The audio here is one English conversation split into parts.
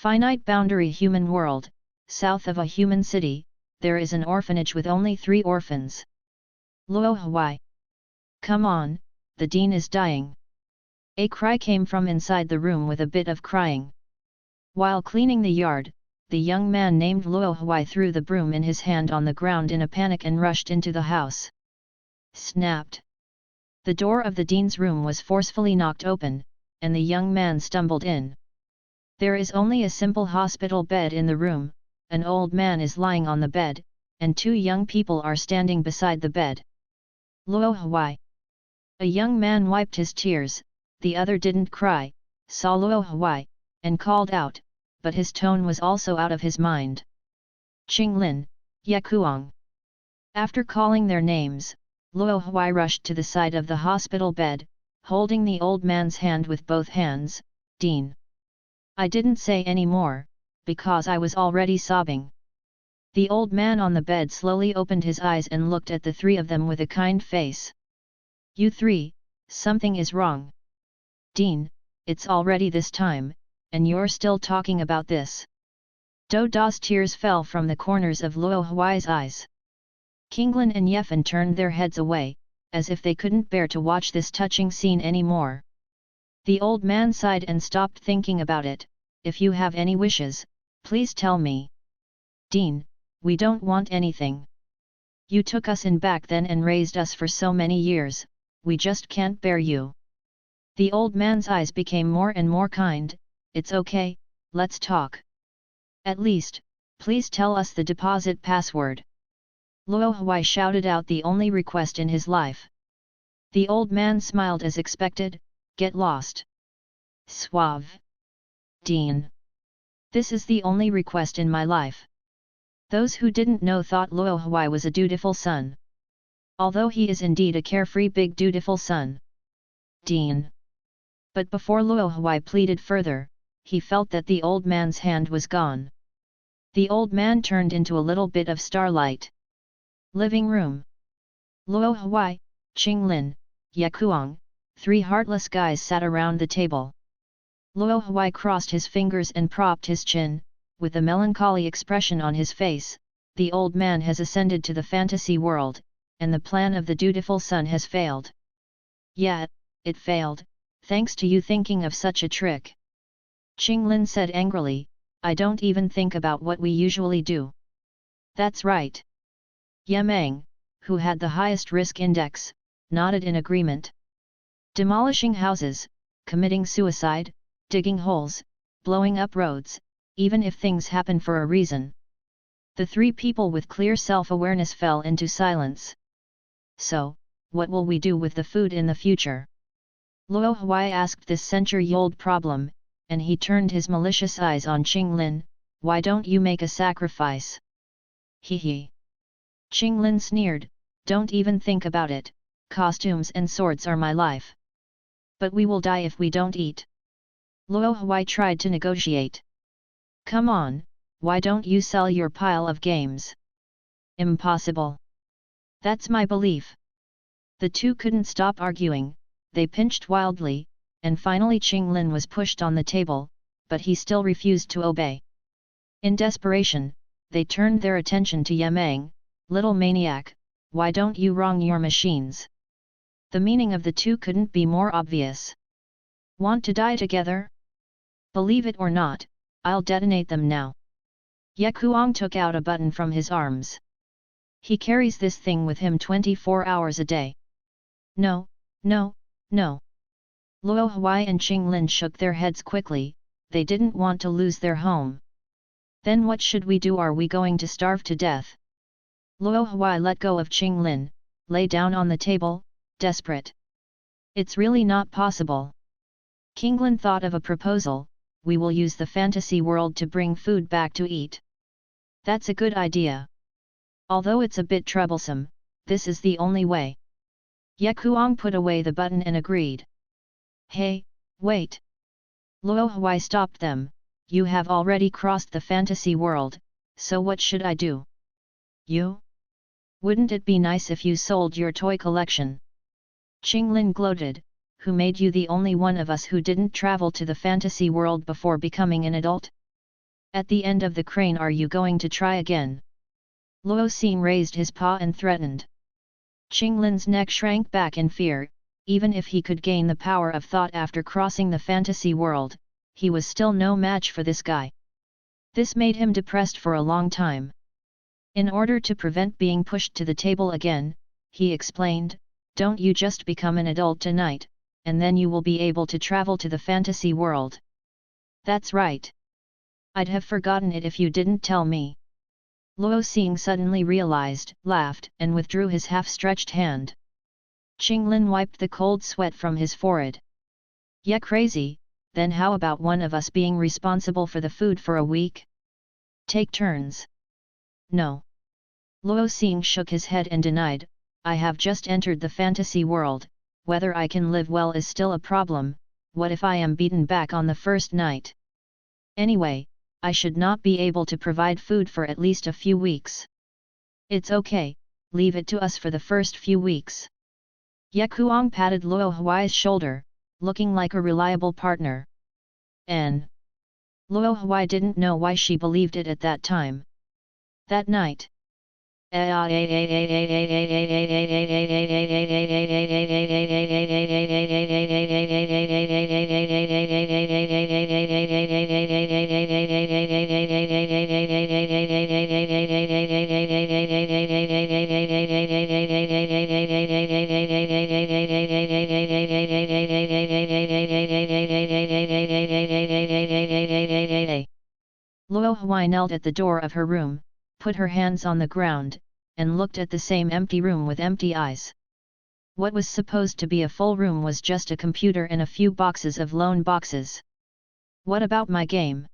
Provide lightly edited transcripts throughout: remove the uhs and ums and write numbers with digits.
Finite boundary human world, south of a human city, there is an orphanage with only 3 orphans. Luo Huai. Come on, the dean is dying. A cry came from inside the room with a bit of crying. While cleaning the yard, the young man named Luo Huai threw the broom in his hand on the ground in a panic and rushed into the house. Snapped. The door of the dean's room was forcefully knocked open, and the young man stumbled in. There is only a simple hospital bed in the room, an old man is lying on the bed, and 2 young people are standing beside the bed. Luo Huai. A young man wiped his tears, the other didn't cry, saw Luo Huai, and called out, but his tone was also out of his mind. Qinglin, Ye Kuang. After calling their names, Luo Huai rushed to the side of the hospital bed, holding the old man's hand with both hands. Dean. I didn't say any more, because I was already sobbing. The old man on the bed slowly opened his eyes and looked at the 3 of them with a kind face. You 3, something is wrong. Dean, it's already this time, and you're still talking about this. Do Da's tears fell from the corners of Luo Huai's eyes. Qinglin and Yefan turned their heads away, as if they couldn't bear to watch this touching scene anymore. The old man sighed and stopped thinking about it. If you have any wishes, please tell me. Dean, we don't want anything. You took us in back then and raised us for so many years, we just can't bear you. The old man's eyes became more and more kind. It's okay, let's talk. At least, please tell us the deposit password. Luo Huai shouted out the only request in his life. The old man smiled as expected. Get lost. Suave. Dean. This is the only request in my life. Those who didn't know thought Luo Huai was a dutiful son. Although he is indeed a carefree big dutiful son. Dean. But before Luo Huai pleaded further, he felt that the old man's hand was gone. The old man turned into a little bit of starlight. Living room. Luo Huai, Qinglin, Ye Kuang, 3 heartless guys sat around the table. Luo Huai crossed his fingers and propped his chin, with a melancholy expression on his face. The old man has ascended to the fantasy world, and the plan of the dutiful son has failed. Yeah, it failed, thanks to you thinking of such a trick. Qinglin said angrily, I don't even think about what we usually do. That's right. Yemeng, who had the highest risk index, nodded in agreement. Demolishing houses, committing suicide, digging holes, blowing up roads, even if things happen for a reason. The 3 people with clear self-awareness fell into silence. So, what will we do with the food in the future? Luo Huai asked this century-old problem, and he turned his malicious eyes on Qinglin. Why don't you make a sacrifice? Hee. Qinglin sneered, don't even think about it, costumes and swords are my life. But we will die if we don't eat. Luo Huai tried to negotiate. Come on, why don't you sell your pile of games? Impossible. That's my belief. The 2 couldn't stop arguing, they pinched wildly, and finally Qinglin was pushed on the table, but he still refused to obey. In desperation, they turned their attention to Yemeng. Little maniac, why don't you wrong your machines? The meaning of the 2 couldn't be more obvious. Want to die together? Believe it or not, I'll detonate them now. Ye Kuang took out a button from his arms. He carries this thing with him 24 hours a day. No, no, no. Luo Huai and Qinglin shook their heads quickly, they didn't want to lose their home. Then what should we do? Are we going to starve to death? Luo Huai let go of Qinglin, lay down on the table, desperate. It's really not possible. Qinglin thought of a proposal, we will use the fantasy world to bring food back to eat. That's a good idea. Although it's a bit troublesome, this is the only way. Ye Kuang put away the button and agreed. Hey, wait. Luo Huai stopped them, you have already crossed the fantasy world, so what should I do? You? Wouldn't it be nice if you sold your toy collection? Qinglin gloated, who made you the only one of us who didn't travel to the fantasy world before becoming an adult? At the end of the crane, are you going to try again? Luo Xing raised his paw and threatened. Qinglin's neck shrank back in fear. Even if he could gain the power of thought after crossing the fantasy world, he was still no match for this guy. This made him depressed for a long time. In order to prevent being pushed to the table again, he explained, "Don't you just become an adult tonight, and then you will be able to travel to the fantasy world." "That's right. I'd have forgotten it if you didn't tell me." Luo Xing suddenly realized, laughed, and withdrew his half-stretched hand. Qinglin wiped the cold sweat from his forehead. "Yeah, crazy, then how about one of us being responsible for the food for a week? Take turns." "No." Luo Xing shook his head and denied, "I have just entered the fantasy world, whether I can live well is still a problem. What if I am beaten back on the first night? Anyway, I should not be able to provide food for at least a few weeks." "It's okay, leave it to us for the first few weeks." Ye Kuang patted Luo Huai's shoulder, looking like a reliable partner. And Luo Huai didn't know why she believed it at that time. That night. Luo Huai knelt at the door of her room, put her hands on the ground, and looked at the same empty room with empty eyes. What was supposed to be a full room was just a computer and a few boxes of lone boxes. What about my game?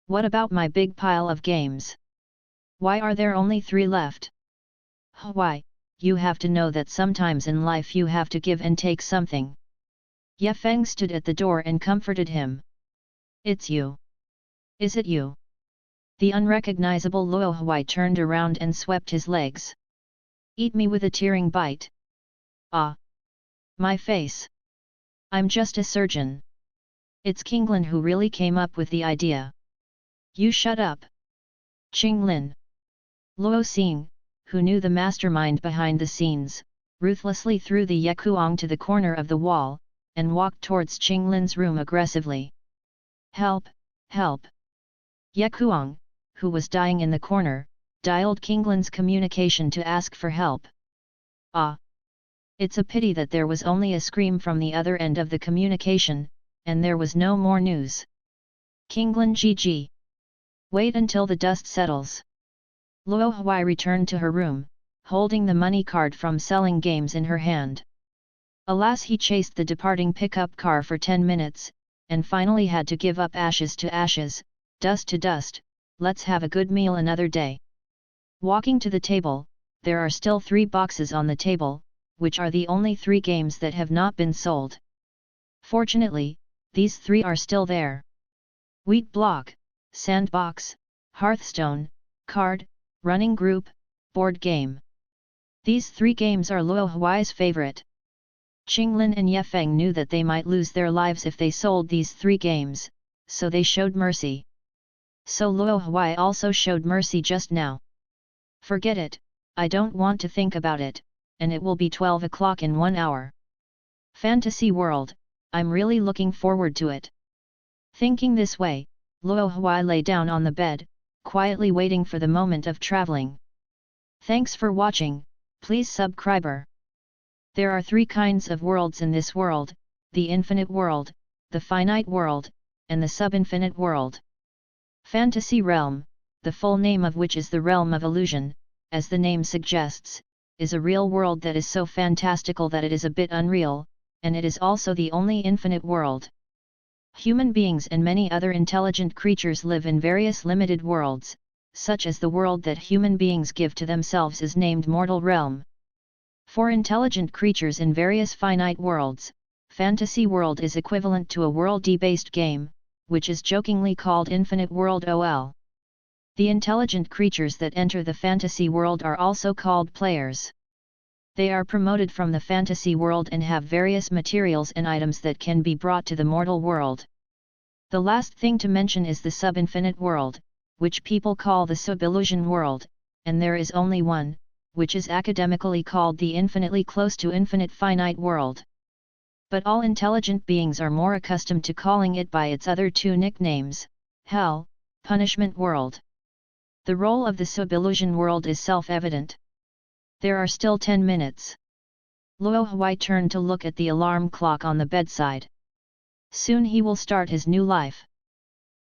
What about my big pile of games? Why are there only 3 left? Why, you have to know that sometimes in life you have to give and take something. Ye Feng stood at the door and comforted him. "It's you. Is it you?" The unrecognizable Luo Huai turned around and swept his legs. "Eat me with a tearing bite." "Ah! My face! I'm just a surgeon. It's Qinglin who really came up with the idea." "You shut up." Qinglin. Luo Xing, who knew the mastermind behind the scenes, ruthlessly threw the Ye Kuang to the corner of the wall, and walked towards Qinglin's room aggressively. "Help! Help!" Ye Kuang, who was dying in the corner, dialed Qinglin's communication to ask for help. "Ah! It's a pity that there was only a scream from the other end of the communication, and there was no more news. Qinglin GG. Wait until the dust settles." Luo Huai returned to her room, holding the money card from selling games in her hand. Alas, he chased the departing pickup car for 10 minutes, and finally had to give up. Ashes to ashes, dust to dust, let's have a good meal another day. Walking to the table, there are still 3 boxes on the table, which are the only 3 games that have not been sold. Fortunately, these 3 are still there. Wheat Block, Sandbox, Hearthstone, Card, Running Group, Board Game. These 3 games are Luo Huai's favorite. Qinglin and Ye Feng knew that they might lose their lives if they sold these 3 games, so they showed mercy. So Luo Huai also showed mercy just now. "Forget it, I don't want to think about it, and it will be 12 o'clock in 1 hour. Fantasy world, I'm really looking forward to it." Thinking this way, Luo Huai lay down on the bed, quietly waiting for the moment of traveling. Thanks for watching, please subscribe. There are 3 kinds of worlds in this world: the infinite world, the finite world, and the sub-infinite world. Fantasy realm, the full name of which is the realm of illusion, as the name suggests, is a real world that is so fantastical that it is a bit unreal, and it is also the only infinite world. Human beings and many other intelligent creatures live in various limited worlds, such as the world that human beings give to themselves is named mortal realm. For intelligent creatures in various finite worlds, fantasy world is equivalent to a world-based game, which is jokingly called Infinite World OL. The intelligent creatures that enter the fantasy world are also called players. They are promoted from the fantasy world and have various materials and items that can be brought to the mortal world. The last thing to mention is the sub-infinite world, which people call the sub-illusion world, and there is only one, which is academically called the infinitely close to infinite finite world. But all intelligent beings are more accustomed to calling it by its other two nicknames, hell, punishment world. The role of the sub-illusion world is self-evident. There are still 10 minutes. Luo Huai turned to look at the alarm clock on the bedside. Soon he will start his new life.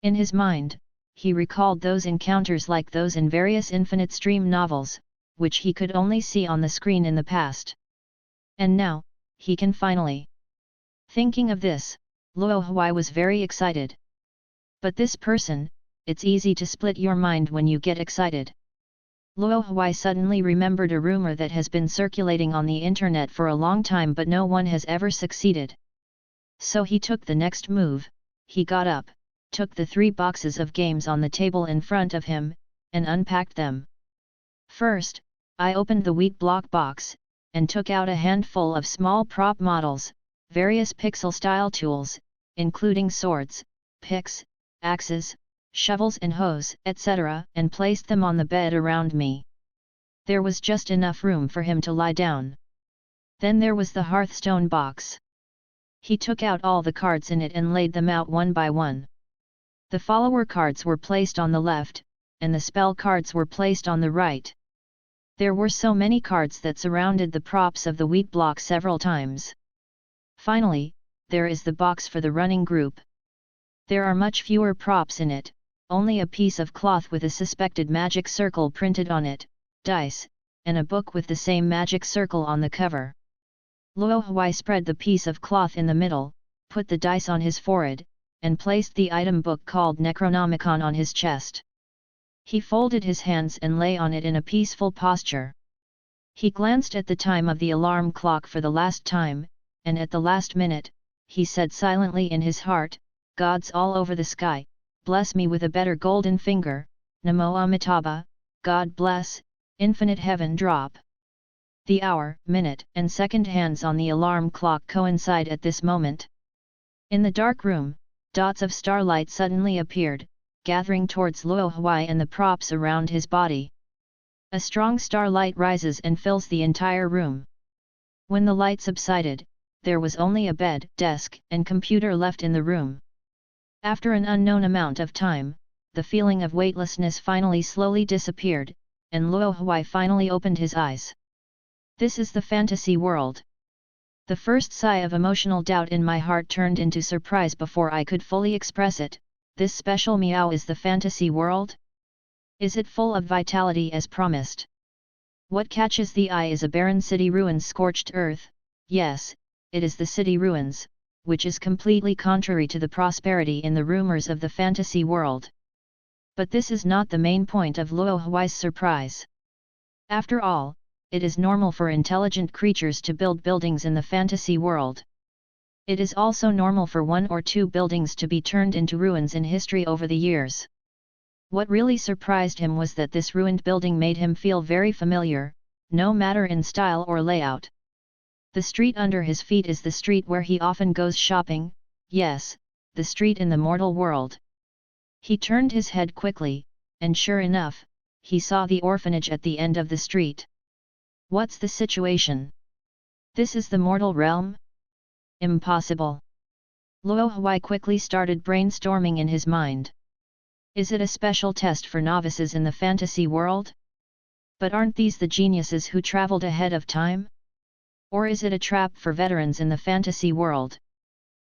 In his mind, he recalled those encounters like those in various Infinite Stream novels, which he could only see on the screen in the past. And now, he can finally. Thinking of this, Luo Huai was very excited. But this person, it's easy to split your mind when you get excited. Luo Huai suddenly remembered a rumor that has been circulating on the internet for a long time but no one has ever succeeded. So he took the next move. He got up, took the 3 boxes of games on the table in front of him, and unpacked them. First, I opened the wheat block box, and took out a handful of small prop models, various pixel-style tools, including swords, picks, axes, shovels and hoes, etc., and placed them on the bed around me. There was just enough room for him to lie down. Then there was the Hearthstone box. He took out all the cards in it and laid them out one by one. The follower cards were placed on the left, and the spell cards were placed on the right. There were so many cards that surrounded the props of the wheat block several times. Finally, there is the box for the running group. There are much fewer props in it, only a piece of cloth with a suspected magic circle printed on it, dice, and a book with the same magic circle on the cover. Luo Huai spread the piece of cloth in the middle, put the dice on his forehead, and placed the item book called Necronomicon on his chest. He folded his hands and lay on it in a peaceful posture. He glanced at the time of the alarm clock for the last time, and at the last minute, he said silently in his heart, "Gods all over the sky, bless me with a better golden finger, Namo Amitabha, God bless, infinite heaven drop." The hour, minute and second hands on the alarm clock coincide at this moment. In the dark room, dots of starlight suddenly appeared, gathering towards Luo Huai and the props around his body. A strong starlight rises and fills the entire room. When the light subsided, there was only a bed, desk and computer left in the room. After an unknown amount of time, the feeling of weightlessness finally slowly disappeared, and Luo Huai finally opened his eyes. This is the fantasy world. The first sigh of emotional doubt in my heart turned into surprise before I could fully express it. This special meow is the fantasy world? Is it full of vitality as promised? What catches the eye is a barren city ruins, scorched earth. Yes, it is the city ruins, which is completely contrary to the prosperity in the rumors of the fantasy world. But this is not the main point of Luo Huai's surprise. After all, it is normal for intelligent creatures to build buildings in the fantasy world. It is also normal for 1 or 2 buildings to be turned into ruins in history over the years. What really surprised him was that this ruined building made him feel very familiar, no matter in style or layout. The street under his feet is the street where he often goes shopping, yes, the street in the mortal world. He turned his head quickly, and sure enough, he saw the orphanage at the end of the street. What's the situation? This is the mortal realm? Impossible. Luo Huai quickly started brainstorming in his mind. Is it a special test for novices in the fantasy world? But aren't these the geniuses who traveled ahead of time? Or is it a trap for veterans in the fantasy world?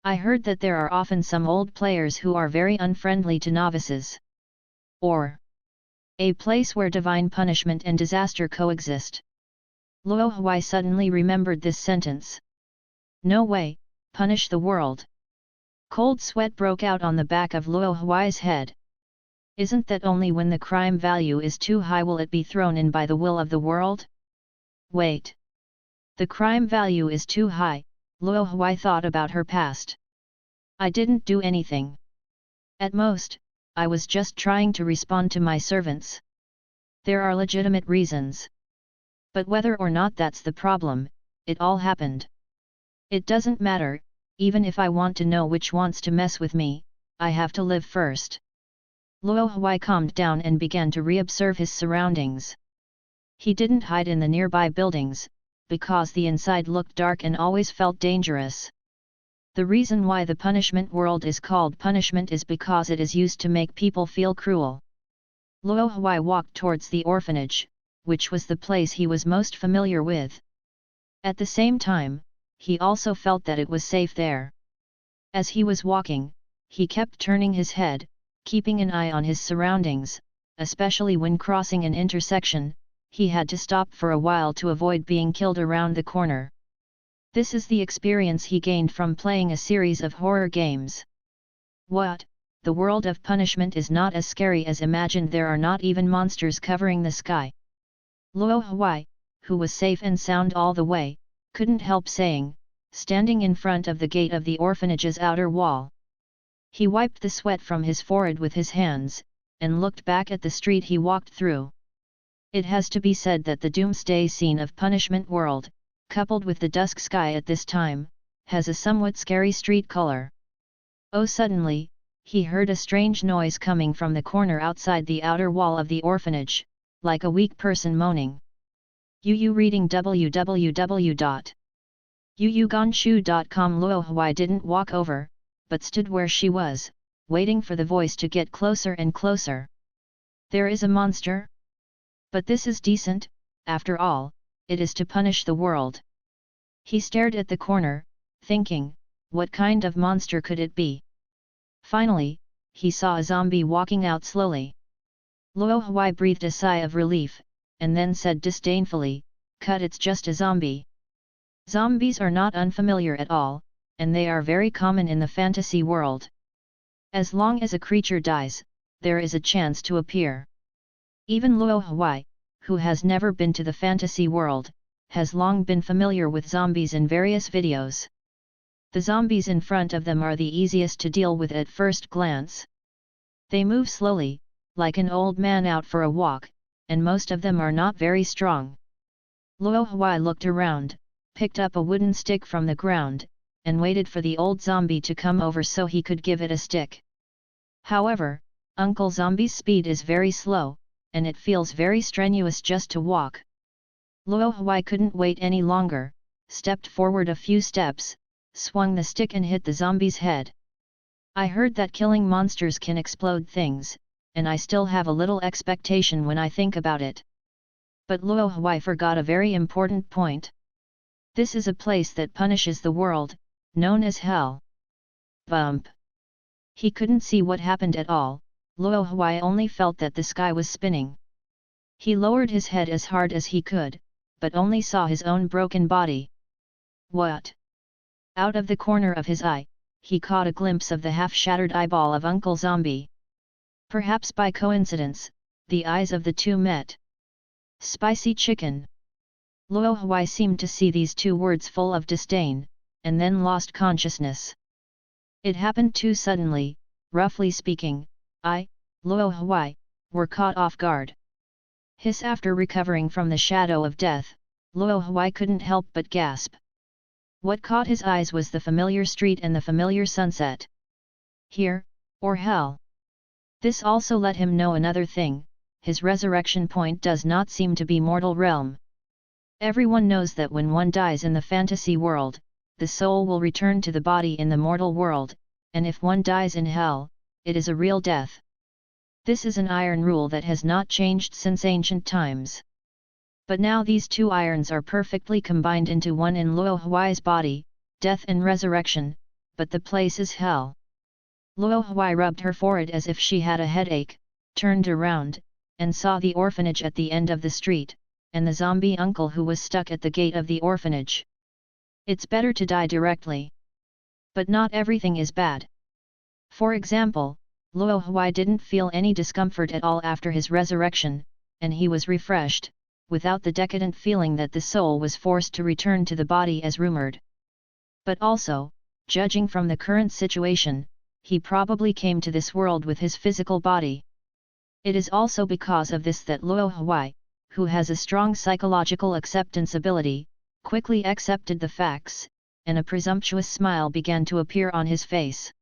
I heard that there are often some old players who are very unfriendly to novices. Or a place where divine punishment and disaster coexist. Luo Huai suddenly remembered this sentence. No way, punish the world. Cold sweat broke out on the back of Luo Huai's head. Isn't that only when the crime value is too high will it be thrown in by the will of the world? Wait. The crime value is too high, Luo Huai thought about her past. I didn't do anything. At most, I was just trying to respond to my servants. There are legitimate reasons. But whether or not that's the problem, it all happened. It doesn't matter, even if I want to know which wants to mess with me, I have to live first. Luo Huai calmed down and began to reobserve his surroundings. He didn't hide in the nearby buildings, because the inside looked dark and always felt dangerous. The reason why the punishment world is called punishment is because it is used to make people feel cruel. Luo Huai walked towards the orphanage, which was the place he was most familiar with. At the same time, he also felt that it was safe there. As he was walking, he kept turning his head, keeping an eye on his surroundings, especially when crossing an intersection. He had to stop for a while to avoid being killed around the corner. This is the experience he gained from playing a series of horror games. What? The world of punishment is not as scary as imagined. There are not even monsters covering the sky. Luo Huai, who was safe and sound all the way, couldn't help saying, standing in front of the gate of the orphanage's outer wall. He wiped the sweat from his forehead with his hands, and looked back at the street he walked through. It has to be said that the doomsday scene of Punishment World, coupled with the dusk sky at this time, has a somewhat scary street color. Oh, suddenly, he heard a strange noise coming from the corner outside the outer wall of the orphanage, like a weak person moaning. Reading www.yuyugonshu.com. Luo Huai didn't walk over, but stood where she was, waiting for the voice to get closer and closer. There is a monster? But this is decent, after all, it is to punish the world. He stared at the corner, thinking, what kind of monster could it be? Finally, he saw a zombie walking out slowly. Luo Huai breathed a sigh of relief, and then said disdainfully, "Cut, it's just a zombie." Zombies are not unfamiliar at all, and they are very common in the fantasy world. As long as a creature dies, there is a chance to appear. Even Luo Huai, who has never been to the fantasy world, has long been familiar with zombies in various videos. The zombies in front of them are the easiest to deal with at first glance. They move slowly, like an old man out for a walk, and most of them are not very strong. Luo Huai looked around, picked up a wooden stick from the ground, and waited for the old zombie to come over so he could give it a stick. However, Uncle Zombie's speed is very slow, and it feels very strenuous just to walk. Luo Huai couldn't wait any longer, stepped forward a few steps, swung the stick and hit the zombie's head. I heard that killing monsters can explode things, and I still have a little expectation when I think about it. But Luo Huai forgot a very important point. This is a place that punishes the world, known as hell. Bump! He couldn't see what happened at all. Luo Huai only felt that the sky was spinning. He lowered his head as hard as he could, but only saw his own broken body. What? Out of the corner of his eye, he caught a glimpse of the half-shattered eyeball of Uncle Zombie. Perhaps by coincidence, the eyes of the two met. Spicy chicken. Luo Huai seemed to see these two words full of disdain, and then lost consciousness. It happened too suddenly. Roughly speaking, Luo Huai, were caught off guard. After recovering from the shadow of death, Luo Huai couldn't help but gasp. What caught his eyes was the familiar street and the familiar sunset. Here, or hell? This also let him know another thing: his resurrection point does not seem to be mortal realm. Everyone knows that when one dies in the fantasy world, the soul will return to the body in the mortal world, and if one dies in hell, it is a real death. This is an iron rule that has not changed since ancient times. But now these two irons are perfectly combined into one in Luo Huai's body, death and resurrection, but the place is hell. Luo Huai rubbed her forehead as if she had a headache, turned around, and saw the orphanage at the end of the street, and the zombie uncle who was stuck at the gate of the orphanage. It's better to die directly. But not everything is bad. For example, Luo Huai didn't feel any discomfort at all after his resurrection, and he was refreshed, without the decadent feeling that the soul was forced to return to the body as rumored. But also, judging from the current situation, he probably came to this world with his physical body. It is also because of this that Luo Huai, who has a strong psychological acceptance ability, quickly accepted the facts, and a presumptuous smile began to appear on his face.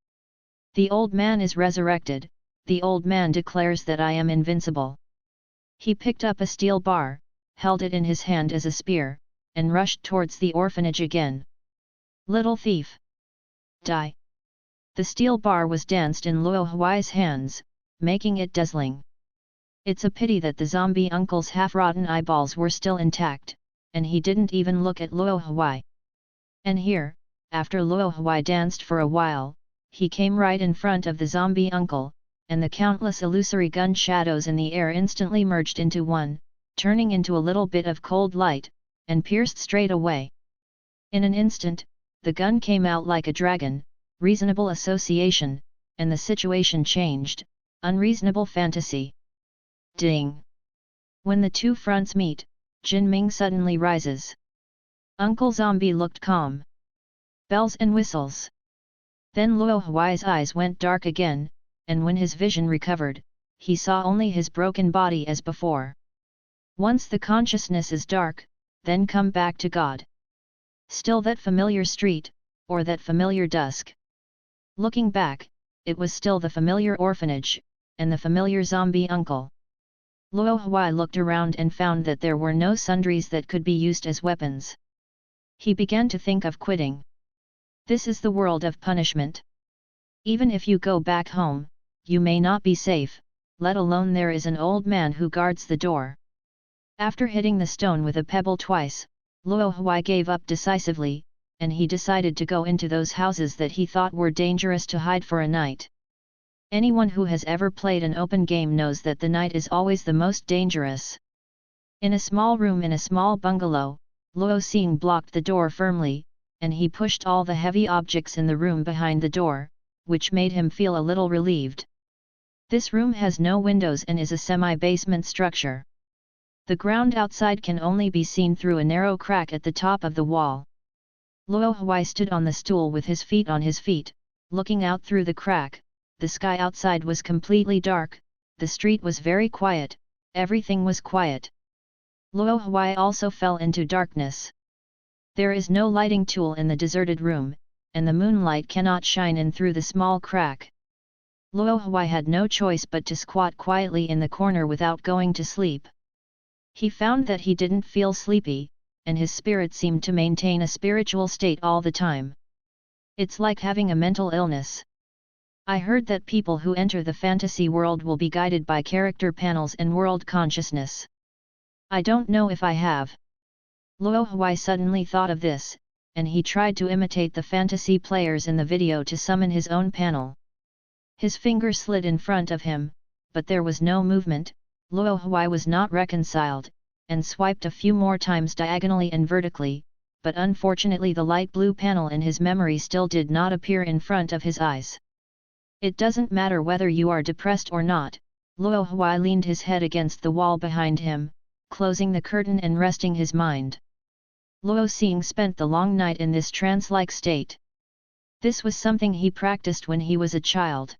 The old man is resurrected, the old man declares that I am invincible. He picked up a steel bar, held it in his hand as a spear, and rushed towards the orphanage again. Little thief! Die! The steel bar was danced in Luo Huai's hands, making it dazzling. It's a pity that the zombie uncle's half-rotten eyeballs were still intact, and he didn't even look at Luo Huai. And here, after Luo Huai danced for a while, he came right in front of the zombie uncle, and the countless illusory gun shadows in the air instantly merged into one, turning into a little bit of cold light, and pierced straight away. In an instant, the gun came out like a dragon, reasonable association, and the situation changed, unreasonable fantasy. Ding! When the two fronts meet, Jin Ming suddenly rises. Uncle Zombie looked calm. Bells and whistles. Then Luo Huai's eyes went dark again, and when his vision recovered, he saw only his broken body as before. Once the consciousness is dark, then come back to God. Still that familiar street, or that familiar dusk. Looking back, it was still the familiar orphanage, and the familiar zombie uncle. Luo Huai looked around and found that there were no sundries that could be used as weapons. He began to think of quitting. This is the world of punishment. Even if you go back home, you may not be safe, let alone there is an old man who guards the door. After hitting the stone with a pebble twice, Luo Huai gave up decisively, and he decided to go into those houses that he thought were dangerous to hide for a night. Anyone who has ever played an open game knows that the night is always the most dangerous. In a small room in a small bungalow, Luo Xing blocked the door firmly, and he pushed all the heavy objects in the room behind the door, which made him feel a little relieved. This room has no windows and is a semi-basement structure. The ground outside can only be seen through a narrow crack at the top of the wall. Luo Huai stood on the stool with his feet on his feet, looking out through the crack. The sky outside was completely dark, the street was very quiet, everything was quiet. Luo Huai also fell into darkness. There is no lighting tool in the deserted room, and the moonlight cannot shine in through the small crack. Luo Huai had no choice but to squat quietly in the corner without going to sleep. He found that he didn't feel sleepy, and his spirit seemed to maintain a spiritual state all the time. It's like having a mental illness. I heard that people who enter the fantasy world will be guided by character panels and world consciousness. I don't know if I have. Luo Huai suddenly thought of this, and he tried to imitate the fantasy players in the video to summon his own panel. His finger slid in front of him, but there was no movement. Luo Huai was not reconciled, and swiped a few more times diagonally and vertically, but unfortunately the light blue panel in his memory still did not appear in front of his eyes. It doesn't matter whether you are depressed or not. Luo Huai leaned his head against the wall behind him, closing the curtain and resting his mind. Luo Xing spent the long night in this trance-like state. This was something he practiced when he was a child.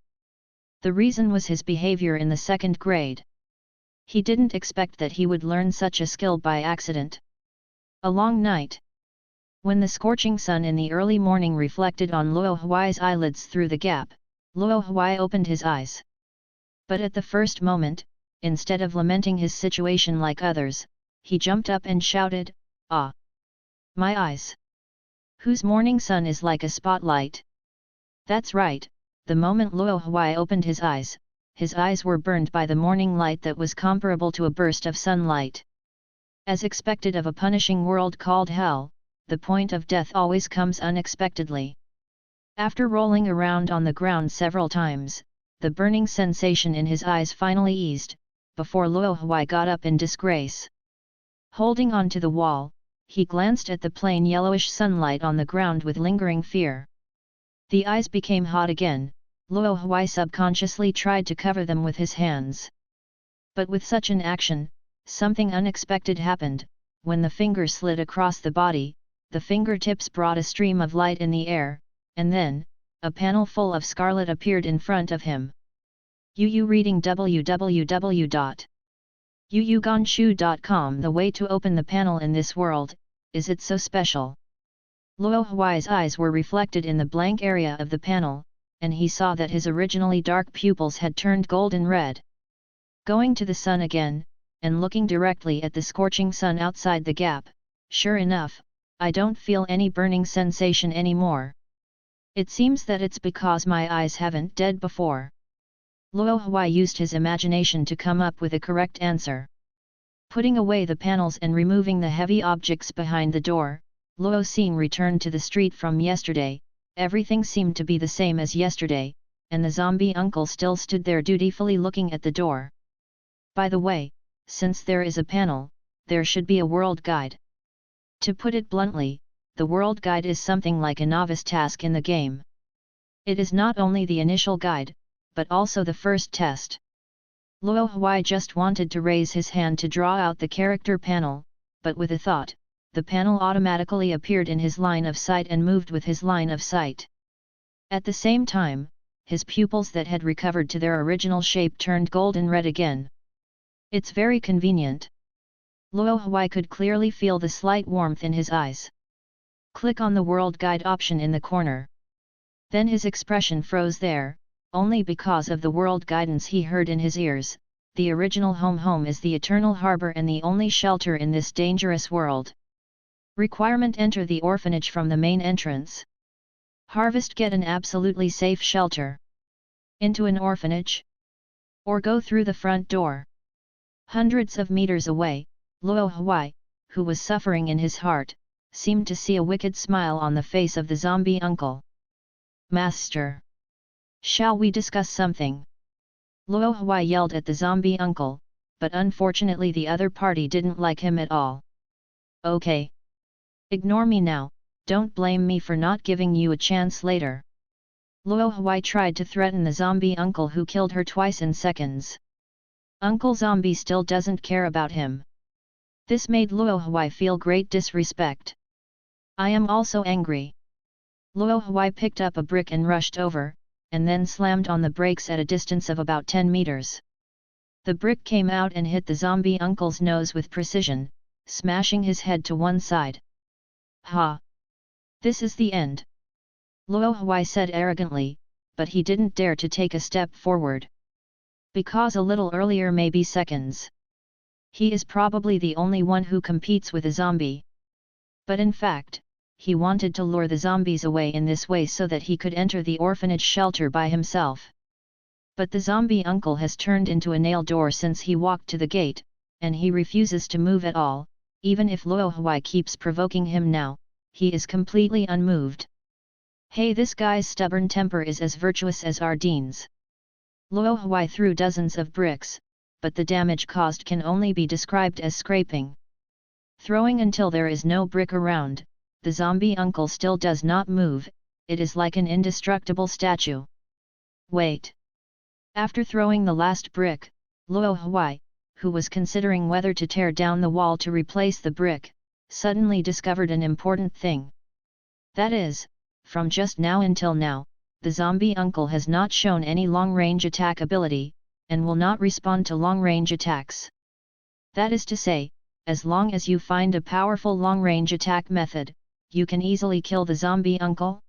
The reason was his behavior in the second grade. He didn't expect that he would learn such a skill by accident. A long night. When the scorching sun in the early morning reflected on Luo Huai's eyelids through the gap, Luo Huai opened his eyes. But at the first moment, instead of lamenting his situation like others, he jumped up and shouted, "Ah! My eyes! Whose morning sun is like a spotlight?" That's right, the moment Luo Huai opened his eyes were burned by the morning light that was comparable to a burst of sunlight. As expected of a punishing world called hell, the point of death always comes unexpectedly. After rolling around on the ground several times, the burning sensation in his eyes finally eased, before Luo Huai got up in disgrace. Holding on to the wall, he glanced at the plain yellowish sunlight on the ground with lingering fear. The eyes became hot again. Luo Huai subconsciously tried to cover them with his hands. But with such an action, something unexpected happened. When the finger slid across the body, the fingertips brought a stream of light in the air, and then, a panel full of scarlet appeared in front of him. Yu reading www.yuyuganshu.com. The way to open the panel in this world, is it so special? Luo Huai's eyes were reflected in the blank area of the panel, and he saw that his originally dark pupils had turned golden red. Going to the sun again, and looking directly at the scorching sun outside the gap, sure enough, I don't feel any burning sensation anymore. It seems that it's because my eyes haven't dead before. Luo Huai used his imagination to come up with a correct answer. Putting away the panels and removing the heavy objects behind the door, Luo Xing returned to the street from yesterday. Everything seemed to be the same as yesterday, and the zombie uncle still stood there dutifully looking at the door. By the way, since there is a panel, there should be a world guide. To put it bluntly, the world guide is something like a novice task in the game. It is not only the initial guide, but also the first test. Luo Huai just wanted to raise his hand to draw out the character panel, but with a thought, the panel automatically appeared in his line of sight and moved with his line of sight. At the same time, his pupils that had recovered to their original shape turned golden red again. It's very convenient. Luo Huai could clearly feel the slight warmth in his eyes. Click on the World Guide option in the corner. Then his expression froze there, only because of the world guidance he heard in his ears. The original home is the eternal harbor and the only shelter in this dangerous world. Requirement: enter the orphanage from the main entrance. Harvest: get an absolutely safe shelter. Into an orphanage? Or go through the front door. Hundreds of meters away, Luo Huai, who was suffering in his heart, seemed to see a wicked smile on the face of the zombie uncle. Master! Shall we discuss something? Luo Huai yelled at the zombie uncle, but unfortunately the other party didn't like him at all. Okay. Ignore me now, don't blame me for not giving you a chance later. Luo Huai tried to threaten the zombie uncle who killed her twice in seconds. Uncle Zombie still doesn't care about him. This made Luo Huai feel great disrespect. I am also angry. Luo Huai picked up a brick and rushed over, and then slammed on the brakes at a distance of about 10 meters. The brick came out and hit the zombie uncle's nose with precision, smashing his head to one side. Ha! This is the end. Luo Huai said arrogantly, but he didn't dare to take a step forward. Because a little earlier, maybe seconds. He is probably the only one who competes with a zombie. But in fact, he wanted to lure the zombies away in this way so that he could enter the orphanage shelter by himself. But the zombie uncle has turned into a nail door since he walked to the gate, and he refuses to move at all. Even if Luo Huai keeps provoking him now, he is completely unmoved. Hey, this guy's stubborn temper is as virtuous as Ardene's. Luo Huai threw dozens of bricks, but the damage caused can only be described as scraping. Throwing until there is no brick around, the zombie uncle still does not move. It is like an indestructible statue. Wait. After throwing the last brick, Luo Huai, who was considering whether to tear down the wall to replace the brick, suddenly discovered an important thing. That is, from just now until now, the zombie uncle has not shown any long-range attack ability, and will not respond to long-range attacks. That is to say, as long as you find a powerful long-range attack method, you can easily kill the zombie uncle?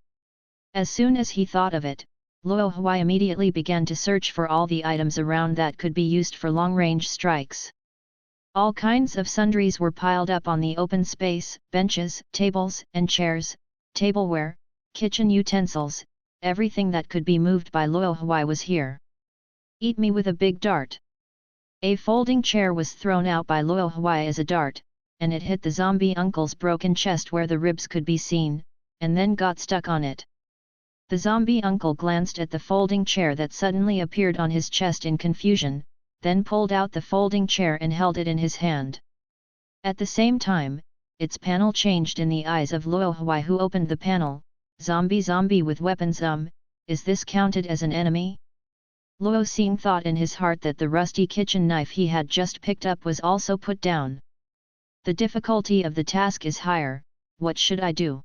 As soon as he thought of it, Luo Huai immediately began to search for all the items around that could be used for long-range strikes. All kinds of sundries were piled up on the open space: benches, tables and chairs, tableware, kitchen utensils, everything that could be moved by Luo Huai was here. Eat me with a big dart. A folding chair was thrown out by Luo Huai as a dart, and it hit the zombie uncle's broken chest where the ribs could be seen, and then got stuck on it. The zombie uncle glanced at the folding chair that suddenly appeared on his chest in confusion, then pulled out the folding chair and held it in his hand. At the same time, its panel changed in the eyes of Luo Huai, who opened the panel. Zombie with weapons. Is this counted as an enemy? Luo Xing thought in his heart that the rusty kitchen knife he had just picked up was also put down. The difficulty of the task is higher. What should I do?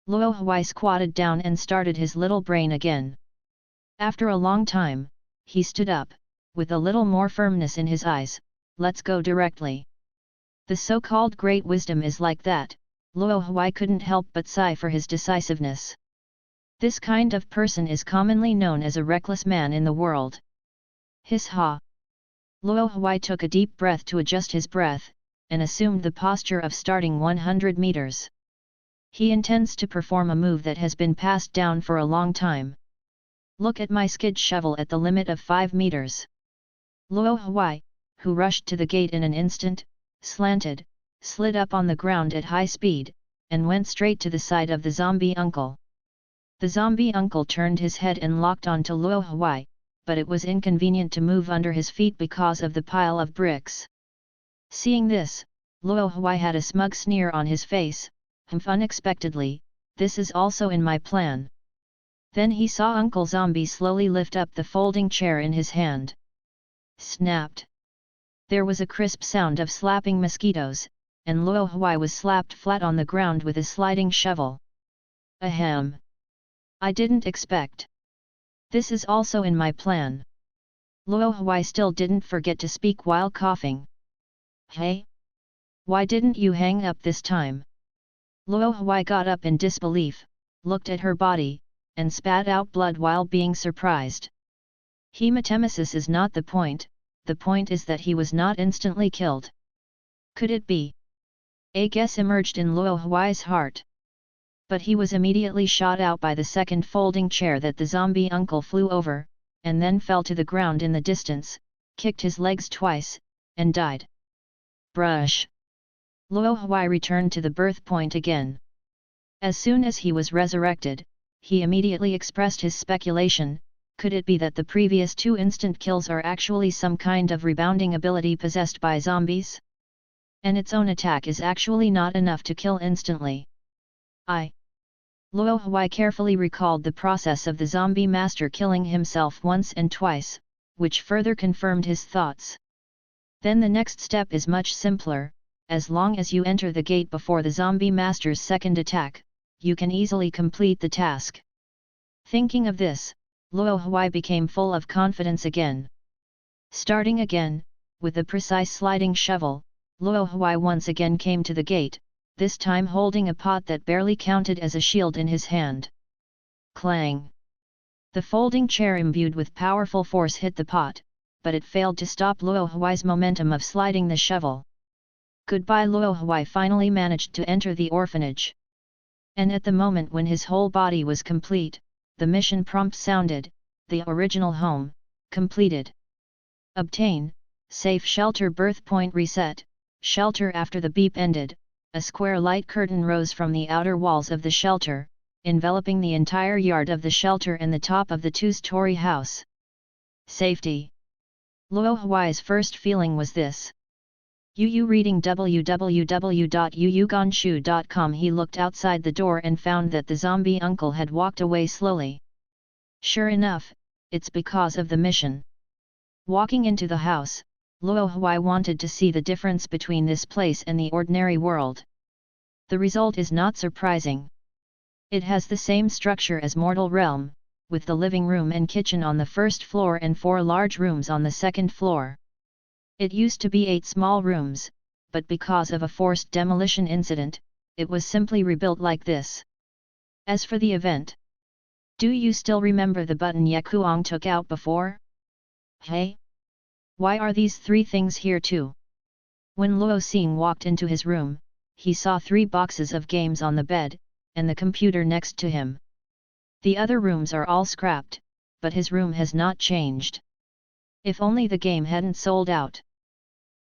Luo Huai squatted down and started his little brain again. After a long time, he stood up, with a little more firmness in his eyes. Let's go directly. The so-called great wisdom is like that. Luo Huai couldn't help but sigh for his decisiveness. This kind of person is commonly known as a reckless man in the world. Hiss ha! Luo Huai took a deep breath to adjust his breath, and assumed the posture of starting 100 meters. He intends to perform a move that has been passed down for a long time. Look at my skid shovel at the limit of 5 meters. Luo Huai, who rushed to the gate in an instant, slanted, slid up on the ground at high speed, and went straight to the side of the zombie uncle. The zombie uncle turned his head and locked onto Luo Huai, but it was inconvenient to move under his feet because of the pile of bricks. Seeing this, Luo Huai had a smug sneer on his face. Unexpectedly, this is also in my plan. Then he saw Uncle Zombie slowly lift up the folding chair in his hand. Snapped. There was a crisp sound of slapping mosquitoes, and Luo Huai was slapped flat on the ground with a sliding shovel. Ahem! I didn't expect. This is also in my plan. Luo Huai still didn't forget to speak while coughing. Hey? Why didn't you hang up this time? Luo Huai got up in disbelief, looked at her body, and spat out blood while being surprised. Hematemesis is not the point is that he was not instantly killed. Could it be? A guess emerged in Luo Huai's heart. But he was immediately shot out by the second folding chair that the zombie uncle flew over, and then fell to the ground in the distance, kicked his legs twice, and died. Brush! Luo Huai returned to the birth point again. As soon as he was resurrected, he immediately expressed his speculation, could it be that the previous 2 instant kills are actually some kind of rebounding ability possessed by zombies? And its own attack is actually not enough to kill instantly. Luo Huai carefully recalled the process of the zombie master killing himself once and twice, which further confirmed his thoughts. Then the next step is much simpler. As long as you enter the gate before the zombie master's second attack, you can easily complete the task. Thinking of this, Luo Huai became full of confidence again. Starting again, with a precise sliding shovel, Luo Huai once again came to the gate, this time holding a pot that barely counted as a shield in his hand. Clang! The folding chair imbued with powerful force hit the pot, but it failed to stop Luo Huai's momentum of sliding the shovel. Goodbye. Luo Huai finally managed to enter the orphanage. And at the moment when his whole body was complete, the mission prompt sounded, the original home, completed. Obtain, safe shelter birth point reset, shelter. After the beep ended, a square light curtain rose from the outer walls of the shelter, enveloping the entire yard of the shelter and the top of the 2-story house. Safety. Luo Huai's first feeling was this. Reading www.yuyuganshu.com. He looked outside the door and found that the zombie uncle had walked away slowly. Sure enough, it's because of the mission. Walking into the house, Luo Huai wanted to see the difference between this place and the ordinary world. The result is not surprising. It has the same structure as mortal realm, with the living room and kitchen on the first floor and 4 large rooms on the second floor. It used to be 8 small rooms, but because of a forced demolition incident, it was simply rebuilt like this. As for the event, do you still remember the button Yakuang took out before? Hey? Why are these 3 things here too? When Luo Xing walked into his room, he saw 3 boxes of games on the bed, and the computer next to him. The other rooms are all scrapped, but his room has not changed. If only the game hadn't sold out.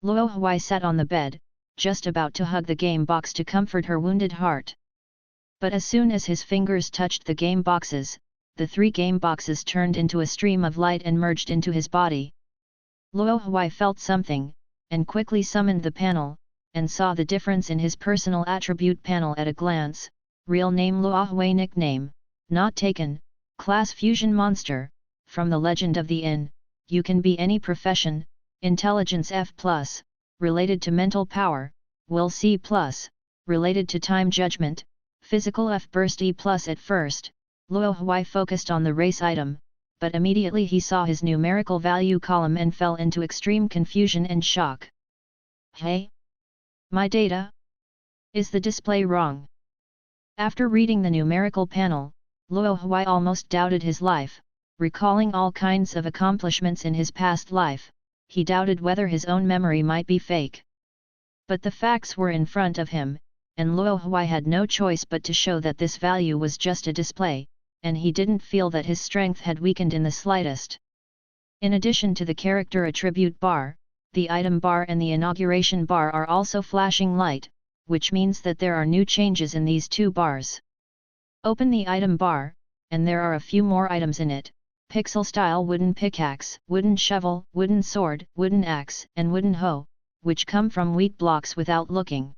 Luo Huai sat on the bed, just about to hug the game box to comfort her wounded heart. But as soon as his fingers touched the game boxes, the 3 game boxes turned into a stream of light and merged into his body. Luo Huai felt something, and quickly summoned the panel, and saw the difference in his personal attribute panel at a glance. Real name Luo Huai, nickname, not taken, class fusion monster, from the Legend of the Inn. You can be any profession, intelligence F+, related to mental power, will C+, related to time judgment, physical F burst E+. At first, Luo Huai focused on the race item, but immediately he saw his numerical value column and fell into extreme confusion and shock. Hey? My data? Is the display wrong? After reading the numerical panel, Luo Huai almost doubted his life, recalling all kinds of accomplishments in his past life. He doubted whether his own memory might be fake. But the facts were in front of him, and Luo Huai had no choice but to show that this value was just a display, and he didn't feel that his strength had weakened in the slightest. In addition to the character attribute bar, the item bar and the inauguration bar are also flashing light, which means that there are new changes in these two bars. Open the item bar, and there are a few more items in it: pixel style wooden pickaxe, wooden shovel, wooden sword, wooden axe, and wooden hoe, which come from wheat blocks without looking.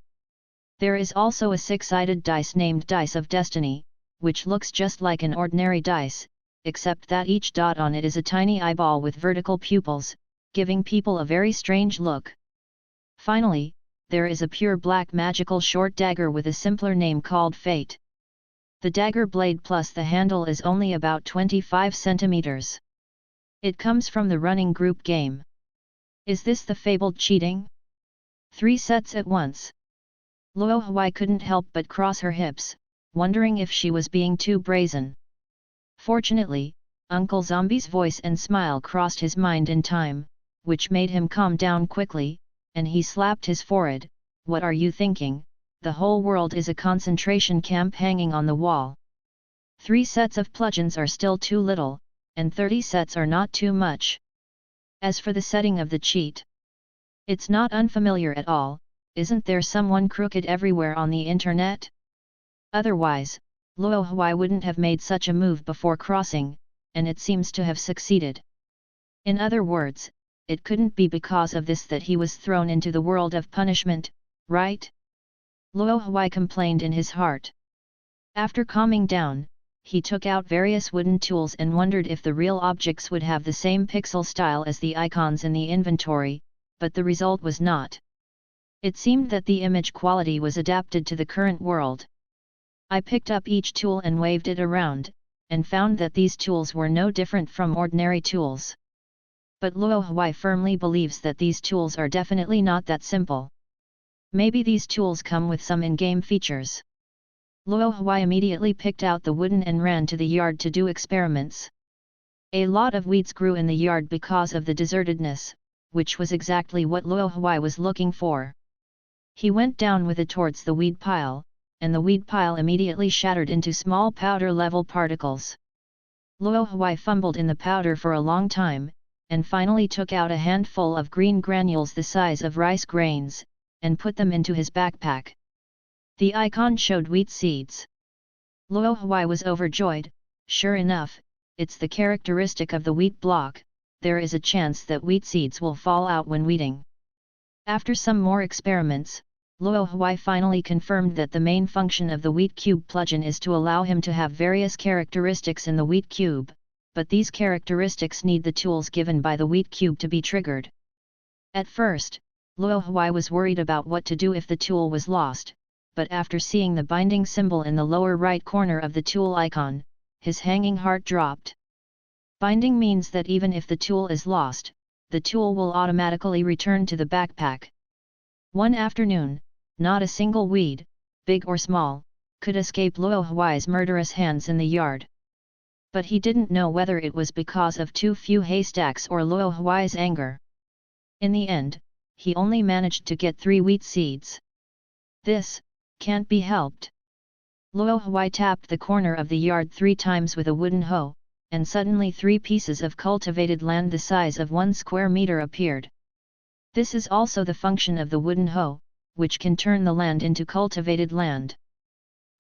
There is also a 6-sided dice named Dice of Destiny, which looks just like an ordinary dice, except that each dot on it is a tiny eyeball with vertical pupils, giving people a very strange look. Finally, there is a pure black magical short dagger with a simpler name called Fate. The dagger blade plus the handle is only about 25 centimeters. It comes from the running group game. Is this the fabled cheating? 3 sets at once. Luo Huai couldn't help but cross her hips, wondering if she was being too brazen. Fortunately, Uncle Zombie's voice and smile crossed his mind in time, which made him calm down quickly, and he slapped his forehead. What are you thinking? The whole world is a concentration camp hanging on the wall. 3 sets of plugins are still too little, and 30 sets are not too much. As for the setting of the cheat, it's not unfamiliar at all. Isn't there someone crooked everywhere on the internet? Otherwise, Luo Huai wouldn't have made such a move before crossing, and it seems to have succeeded. In other words, it couldn't be because of this that he was thrown into the world of punishment, right? Luo Huai complained in his heart. After calming down, he took out various wooden tools and wondered if the real objects would have the same pixel style as the icons in the inventory, but the result was not. It seemed that the image quality was adapted to the current world. I picked up each tool and waved it around, and found that these tools were no different from ordinary tools. But Luo Huai firmly believes that these tools are definitely not that simple. Maybe these tools come with some in-game features. Luo Huai immediately picked out the wooden and ran to the yard to do experiments. A lot of weeds grew in the yard because of the desertedness, which was exactly what Luo Huai was looking for. He went down with it towards the weed pile, and the weed pile immediately shattered into small powder-level particles. Luo Huai fumbled in the powder for a long time, and finally took out a handful of green granules the size of rice grains, and put them into his backpack. The icon showed wheat seeds. Luo Huai was overjoyed. Sure enough, it's the characteristic of the wheat block. There is a chance that wheat seeds will fall out when weeding. After some more experiments, Luo Huai finally confirmed that the main function of the Wheat Cube plugin is to allow him to have various characteristics in the Wheat Cube, but these characteristics need the tools given by the Wheat Cube to be triggered. At first, Luo Huai was worried about what to do if the tool was lost, but after seeing the binding symbol in the lower right corner of the tool icon, his hanging heart dropped. Binding means that even if the tool is lost, the tool will automatically return to the backpack. One afternoon, not a single weed, big or small, could escape Luo Huai's murderous hands in the yard. But he didn't know whether it was because of too few haystacks or Luo Huai's anger. In the end, he only managed to get 3 wheat seeds. This can't be helped. Luo Huai tapped the corner of the yard 3 times with a wooden hoe, and suddenly 3 pieces of cultivated land the size of 1 square meter appeared. This is also the function of the wooden hoe, which can turn the land into cultivated land.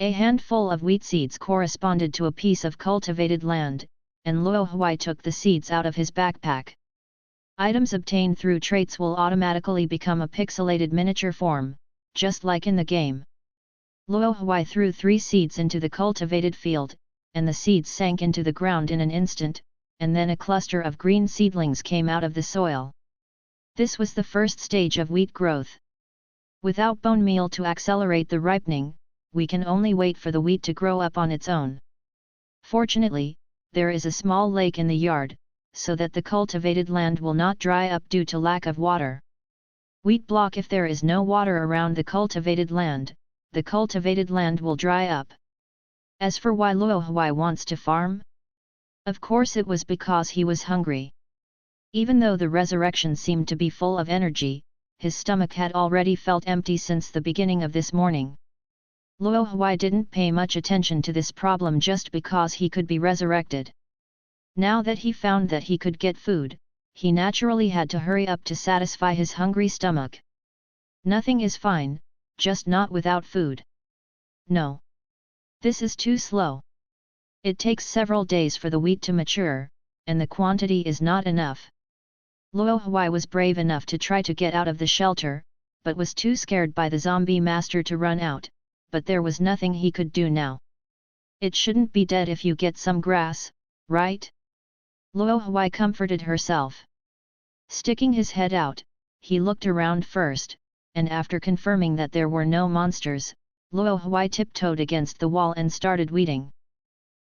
A handful of wheat seeds corresponded to a piece of cultivated land, and Luo Huai took the seeds out of his backpack. Items obtained through traits will automatically become a pixelated miniature form, just like in the game. Luo Huai threw 3 seeds into the cultivated field, and the seeds sank into the ground in an instant, and then a cluster of green seedlings came out of the soil. This was the first stage of wheat growth. Without bone meal to accelerate the ripening, we can only wait for the wheat to grow up on its own. Fortunately, there is a small lake in the yard, so that the cultivated land will not dry up due to lack of water. Wheat block: if there is no water around the cultivated land will dry up. As for why Luo Huai wants to farm? Of course it was because he was hungry. Even though the resurrection seemed to be full of energy, his stomach had already felt empty since the beginning of this morning. Luo Huai didn't pay much attention to this problem just because he could be resurrected. Now that he found that he could get food, he naturally had to hurry up to satisfy his hungry stomach. Nothing is fine, just not without food. No. This is too slow. It takes several days for the wheat to mature, and the quantity is not enough. Luo Huai was brave enough to try to get out of the shelter, but was too scared by the zombie master to run out, but there was nothing he could do now. It shouldn't be dead if you get some grass, right? Luo Huai comforted herself. Sticking his head out, he looked around first, and after confirming that there were no monsters, Luo Huai tiptoed against the wall and started weeding.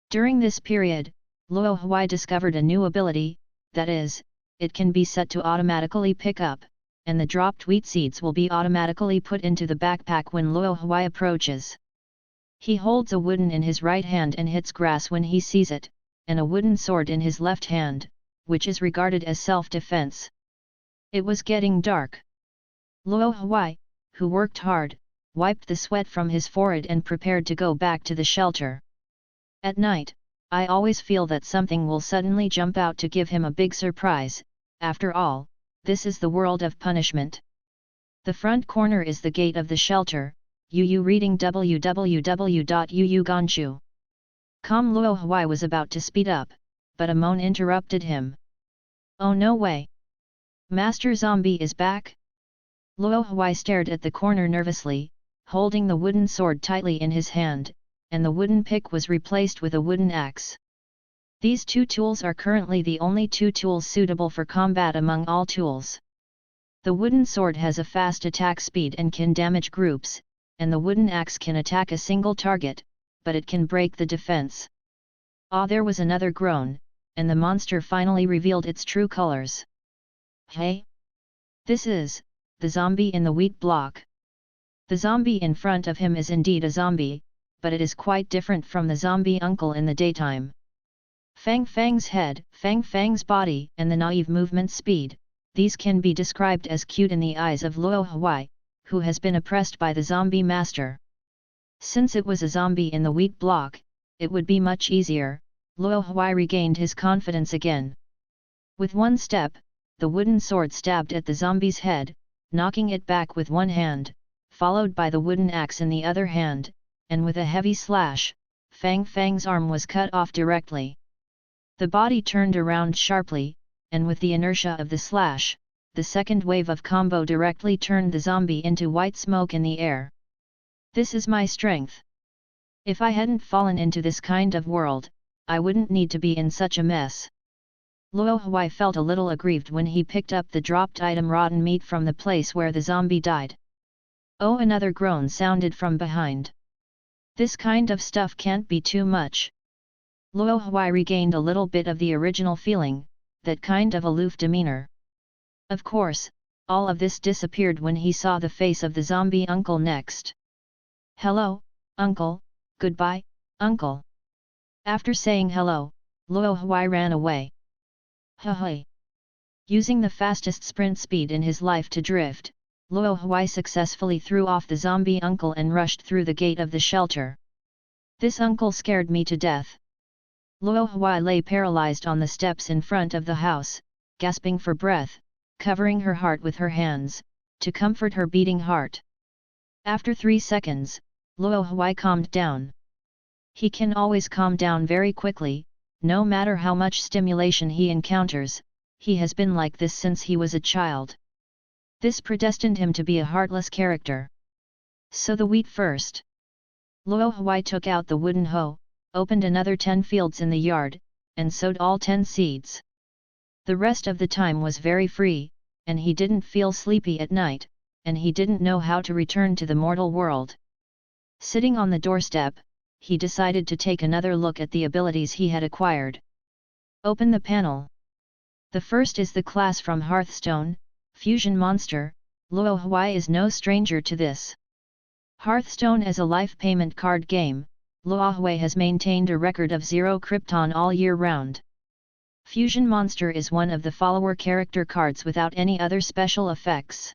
During this period, Luo Huai discovered a new ability, that is, it can be set to automatically pick up, and the dropped wheat seeds will be automatically put into the backpack when Luo Huai approaches. He holds a wooden in his right hand and hits grass when he sees it, and a wooden sword in his left hand, which is regarded as self-defense. It was getting dark. Luo Huai, who worked hard, wiped the sweat from his forehead and prepared to go back to the shelter. At night, I always feel that something will suddenly jump out to give him a big surprise. After all, this is the world of punishment. The front corner is the gate of the shelter. Yu reading www.yuuganshu.com. Luo Huai was about to speed up, but a moan interrupted him. Oh no way! Master Zombie is back? Luo Huai stared at the corner nervously, holding the wooden sword tightly in his hand, and the wooden pick was replaced with a wooden axe. These two tools are currently the only two tools suitable for combat among all tools. The wooden sword has a fast attack speed and can damage groups, and the wooden axe can attack a single target, but it can break the defense. Ah, there was another groan, and the monster finally revealed its true colors. Hey! This is the zombie in the wheat block. The zombie in front of him is indeed a zombie, but it is quite different from the zombie uncle in the daytime. Fang Fang's head, Fang Fang's body, and the naive movement speed, these can be described as cute in the eyes of Luo Huai, who has been oppressed by the zombie master. Since it was a zombie in the wheat block, it would be much easier. Luo Huai regained his confidence again. With one step, the wooden sword stabbed at the zombie's head, knocking it back with one hand, followed by the wooden axe in the other hand, and with a heavy slash, Fang Fang's arm was cut off directly. The body turned around sharply, and with the inertia of the slash, the second wave of combo directly turned the zombie into white smoke in the air. This is my strength. If I hadn't fallen into this kind of world, I wouldn't need to be in such a mess. Luo Huai felt a little aggrieved when he picked up the dropped item rotten meat from the place where the zombie died. Oh, another groan sounded from behind. This kind of stuff can't be too much. Luo Huai regained a little bit of the original feeling, that kind of aloof demeanor. Of course, all of this disappeared when he saw the face of the zombie uncle next. Hello, uncle, goodbye, uncle. After saying hello, Luo Huai ran away. Hey! Using the fastest sprint speed in his life to drift, Luo Huai successfully threw off the zombie uncle and rushed through the gate of the shelter. This uncle scared me to death. Luo Huai lay paralyzed on the steps in front of the house, gasping for breath, covering her heart with her hands, to comfort her beating heart. After 3 seconds, Luo Huai calmed down. He can always calm down very quickly, no matter how much stimulation he encounters. He has been like this since he was a child. This predestined him to be a heartless character. So the wheat first. Luo Huai took out the wooden hoe, opened another 10 fields in the yard, and sowed all 10 seeds. The rest of the time was very free, and he didn't feel sleepy at night, and he didn't know how to return to the mortal world. Sitting on the doorstep, he decided to take another look at the abilities he had acquired. Open the panel. The first is the class from Hearthstone, Fusion Monster. Luo Huai is no stranger to this. Hearthstone is a life payment card game, Luohui has maintained a record of 0 Krypton all year round. Fusion Monster is one of the follower character cards without any other special effects.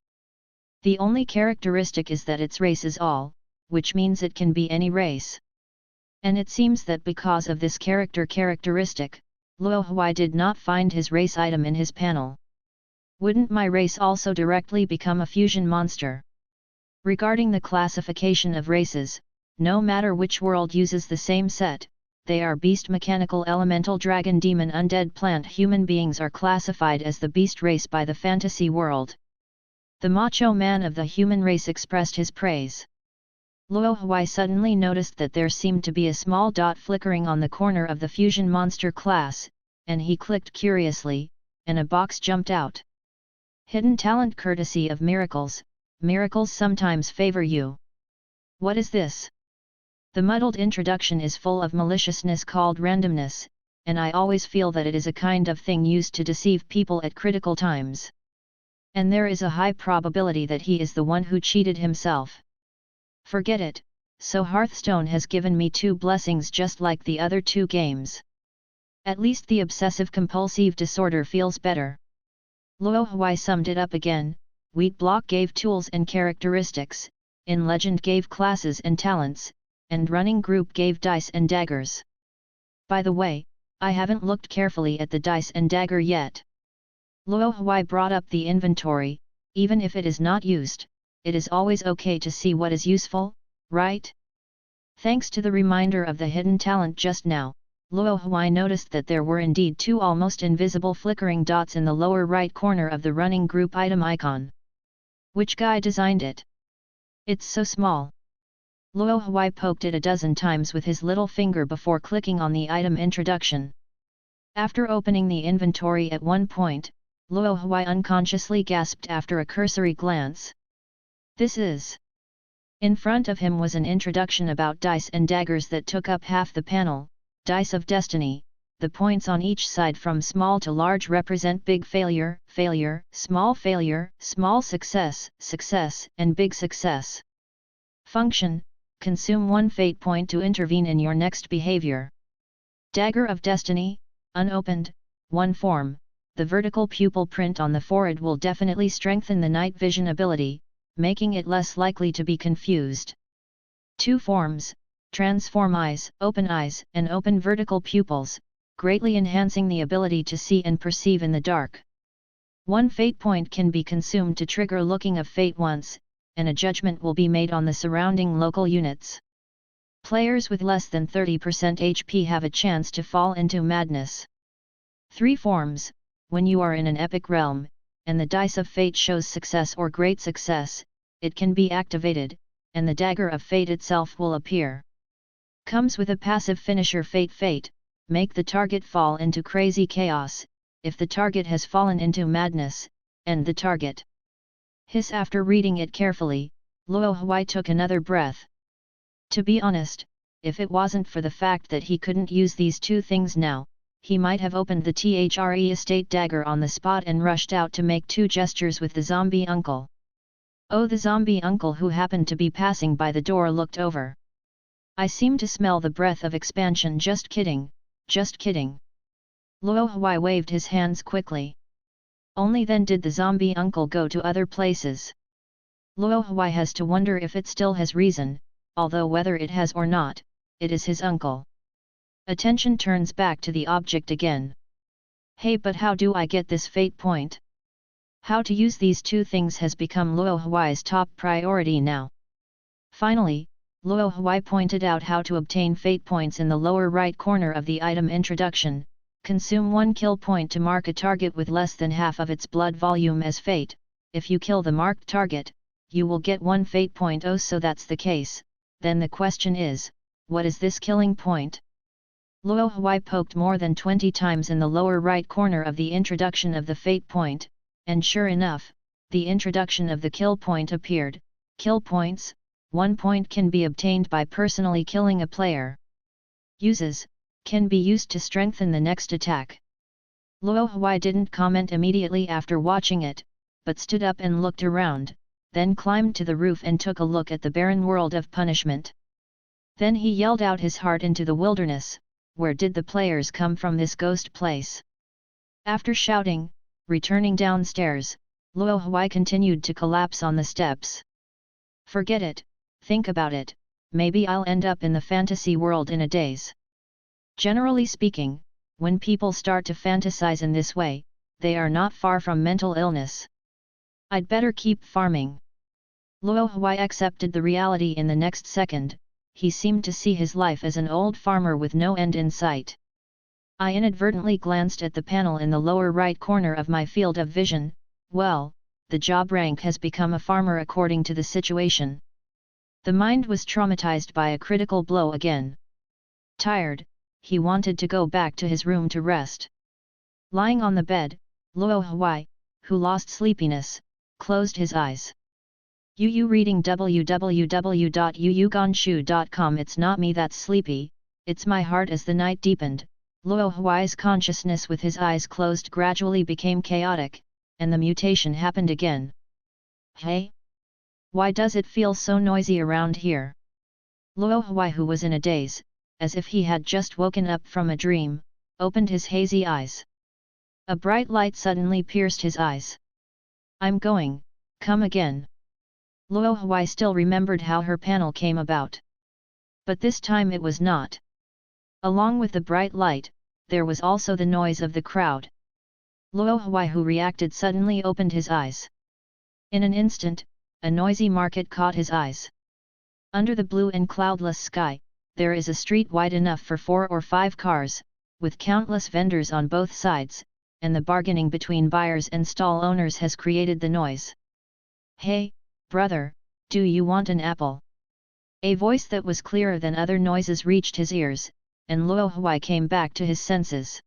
The only characteristic is that its race is all, which means it can be any race. And it seems that because of this characteristic, Luohui did not find his race item in his panel. Wouldn't my race also directly become a fusion monster? Regarding the classification of races, no matter which world uses the same set, they are beast, mechanical, elemental, dragon, demon, undead, plant, human beings are classified as the beast race by the fantasy world. The macho man of the human race expressed his praise. Luohui suddenly noticed that there seemed to be a small dot flickering on the corner of the fusion monster class, and he clicked curiously, and a box jumped out. Hidden talent courtesy of miracles, miracles sometimes favor you. What is this? The muddled introduction is full of maliciousness called randomness, and I always feel that it is a kind of thing used to deceive people at critical times. And there is a high probability that he is the one who cheated himself. Forget it, so Hearthstone has given me 2 blessings just like the other 2 games. At least the obsessive-compulsive disorder feels better. Luohui summed it up again. Wheat Block gave tools and characteristics, In Legend gave classes and talents, and Running Group gave dice and daggers. By the way, I haven't looked carefully at the dice and dagger yet. Luohui brought up the inventory. Even if it is not used, it is always okay to see what is useful, right? Thanks to the reminder of the hidden talent just now, Luohui noticed that there were indeed 2 almost invisible flickering dots in the lower right corner of the Running Group item icon. Which guy designed it? It's so small. Luohui poked it a dozen times with his little finger before clicking on the item introduction. After opening the inventory at one point, Luohui unconsciously gasped after a cursory glance. This is... In front of him was an introduction about dice and daggers that took up half the panel. Dice of Destiny. The points on each side from small to large represent big failure, failure, small success, success, and big success. Function: consume 1 fate point to intervene in your next behavior. Dagger of Destiny, unopened, 1 form. The vertical pupil print on the forehead will definitely strengthen the night vision ability, making it less likely to be confused. 2 forms: transform eyes, and open vertical pupils, greatly enhancing the ability to see and perceive in the dark. 1 fate point can be consumed to trigger Looking of Fate once, and a judgment will be made on the surrounding local units. Players with less than 30% HP have a chance to fall into madness. 3 forms: when you are in an epic realm, and the Dice of Fate shows success or great success, it can be activated, and the Dagger of Fate itself will appear. Comes with a passive finisher Fate, make the target fall into crazy chaos. If the target has fallen into madness, end the target. Hiss. After reading it carefully, Luohui took another breath. To be honest, if it wasn't for the fact that he couldn't use these 2 things now, he might have opened the THRE estate dagger on the spot and rushed out to make 2 gestures with the zombie uncle. Oh, the zombie uncle who happened to be passing by the door looked over. I seem to smell the breath of expansion. Just kidding, just kidding. Luohui waved his hands quickly. Only then did the zombie uncle go to other places. Luohui has to wonder if it still has reason, although whether it has or not, it is his uncle. Attention turns back to the object again. Hey, but how do I get this fate point? How to use these 2 things has become Luohui's top priority now. Finally, Luohui pointed out how to obtain fate points in the lower right corner of the item introduction. Consume 1 kill point to mark a target with less than half of its blood volume as fate. If you kill the marked target, you will get 1 fate point. Oh, so that's the case. Then the question is, what is this killing point? Luohui poked more than 20 times in the lower right corner of the introduction of the fate point, and sure enough, the introduction of the kill point appeared. Kill points: 1 point can be obtained by personally killing a player. Uses: can be used to strengthen the next attack. Luohui didn't comment immediately after watching it, but stood up and looked around, then climbed to the roof and took a look at the barren world of punishment. Then he yelled out his heart into the wilderness, "Where did the players come from, this ghost place?" After shouting, returning downstairs, Luo Huai continued to collapse on the steps. "Forget it, think about it, maybe I'll end up in the fantasy world in a daze." Generally speaking, when people start to fantasize in this way, they are not far from mental illness. "I'd better keep farming." Luo Huai accepted the reality in the next second. He seemed to see his life as an old farmer with no end in sight. I inadvertently glanced at the panel in the lower right corner of my field of vision. Well, the job rank has become a farmer according to the situation. The mind was traumatized by a critical blow again. Tired, he wanted to go back to his room to rest. Lying on the bed, Luo Huai, who lost sleepiness, closed his eyes. Yu reading www.yuyugonshu.com. It's not me that's sleepy, it's my heart. As the night deepened, Luo Huai's consciousness with his eyes closed gradually became chaotic, and the mutation happened again. "Hey? Why does it feel so noisy around here?" Luo Huai, who was in a daze, as if he had just woken up from a dream, opened his hazy eyes. A bright light suddenly pierced his eyes. "I'm going, come again." Luo Huai still remembered how her panel came about. But this time it was not. Along with the bright light, there was also the noise of the crowd. Luo Huai, who reacted suddenly, opened his eyes. In an instant, a noisy market caught his eyes. Under the blue and cloudless sky, there is a street wide enough for 4 or 5 cars, with countless vendors on both sides, and the bargaining between buyers and stall owners has created the noise. "Hey, brother, do you want an apple?" A voice that was clearer than other noises reached his ears, and Luo Huai came back to his senses.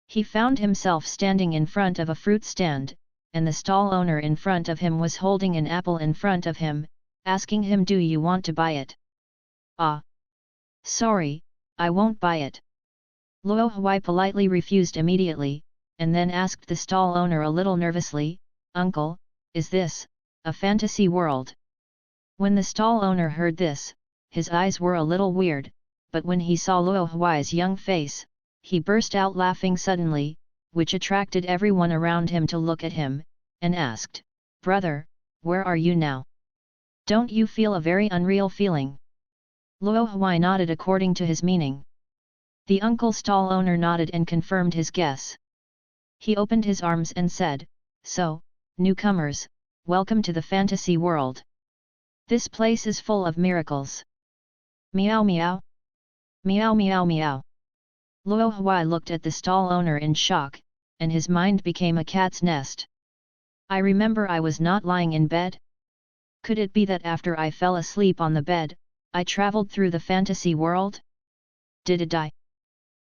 He found himself standing in front of a fruit stand, and the stall owner in front of him was holding an apple in front of him, asking him, "Do you want to buy it?" "Ah! Sorry, I won't buy it." Luo Huai politely refused immediately, and then asked the stall owner a little nervously, "Uncle, is this a fantasy world?" When the stall owner heard this, his eyes were a little weird, but when he saw Luo Huai's young face, he burst out laughing suddenly, which attracted everyone around him to look at him, and asked, "Brother, where are you now? Don't you feel a very unreal feeling?" Luo Huai nodded according to his meaning. The uncle stall owner nodded and confirmed his guess. He opened his arms and said, "So, newcomers, welcome to the fantasy world. This place is full of miracles. Meow meow. Meow meow meow." Luo Huai looked at the stall owner in shock, and his mind became a cat's nest. "I remember I was not lying in bed? Could it be that after I fell asleep on the bed, I traveled through the fantasy world? Did I?"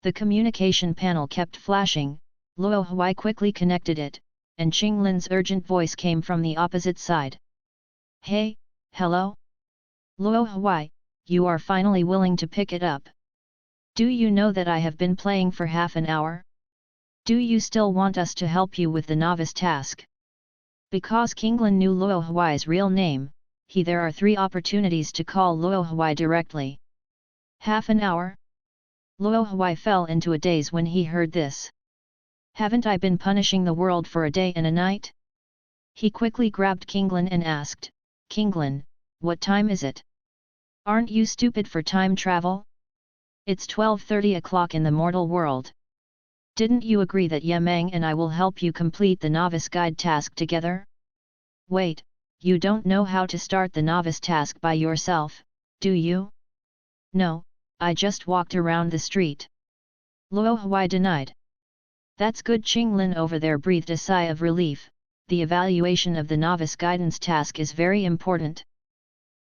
The communication panel kept flashing. Luo Huai quickly connected it, and Qinglin's urgent voice came from the opposite side. "Hey, hello? Luo Huai, you are finally willing to pick it up. Do you know that I have been playing for half an hour? Do you still want us to help you with the novice task?" Because Qinglin knew Luo Huai's real name, there are 3 opportunities to call Luo Huai directly. Half an hour? Luo Huai fell into a daze when he heard this. Haven't I been punishing the world for a day and a night? He quickly grabbed Qinglin and asked, "Qinglin, what time is it? Aren't you stupid for time travel? It's 12:30 o'clock in the mortal world. Didn't you agree that Yameng and I will help you complete the novice guide task together? Wait, you don't know how to start the novice task by yourself, do you?" "No, I just walked around the street." Luo Huai denied. "That's good." Qinglin over there breathed a sigh of relief. The evaluation of the novice guidance task is very important.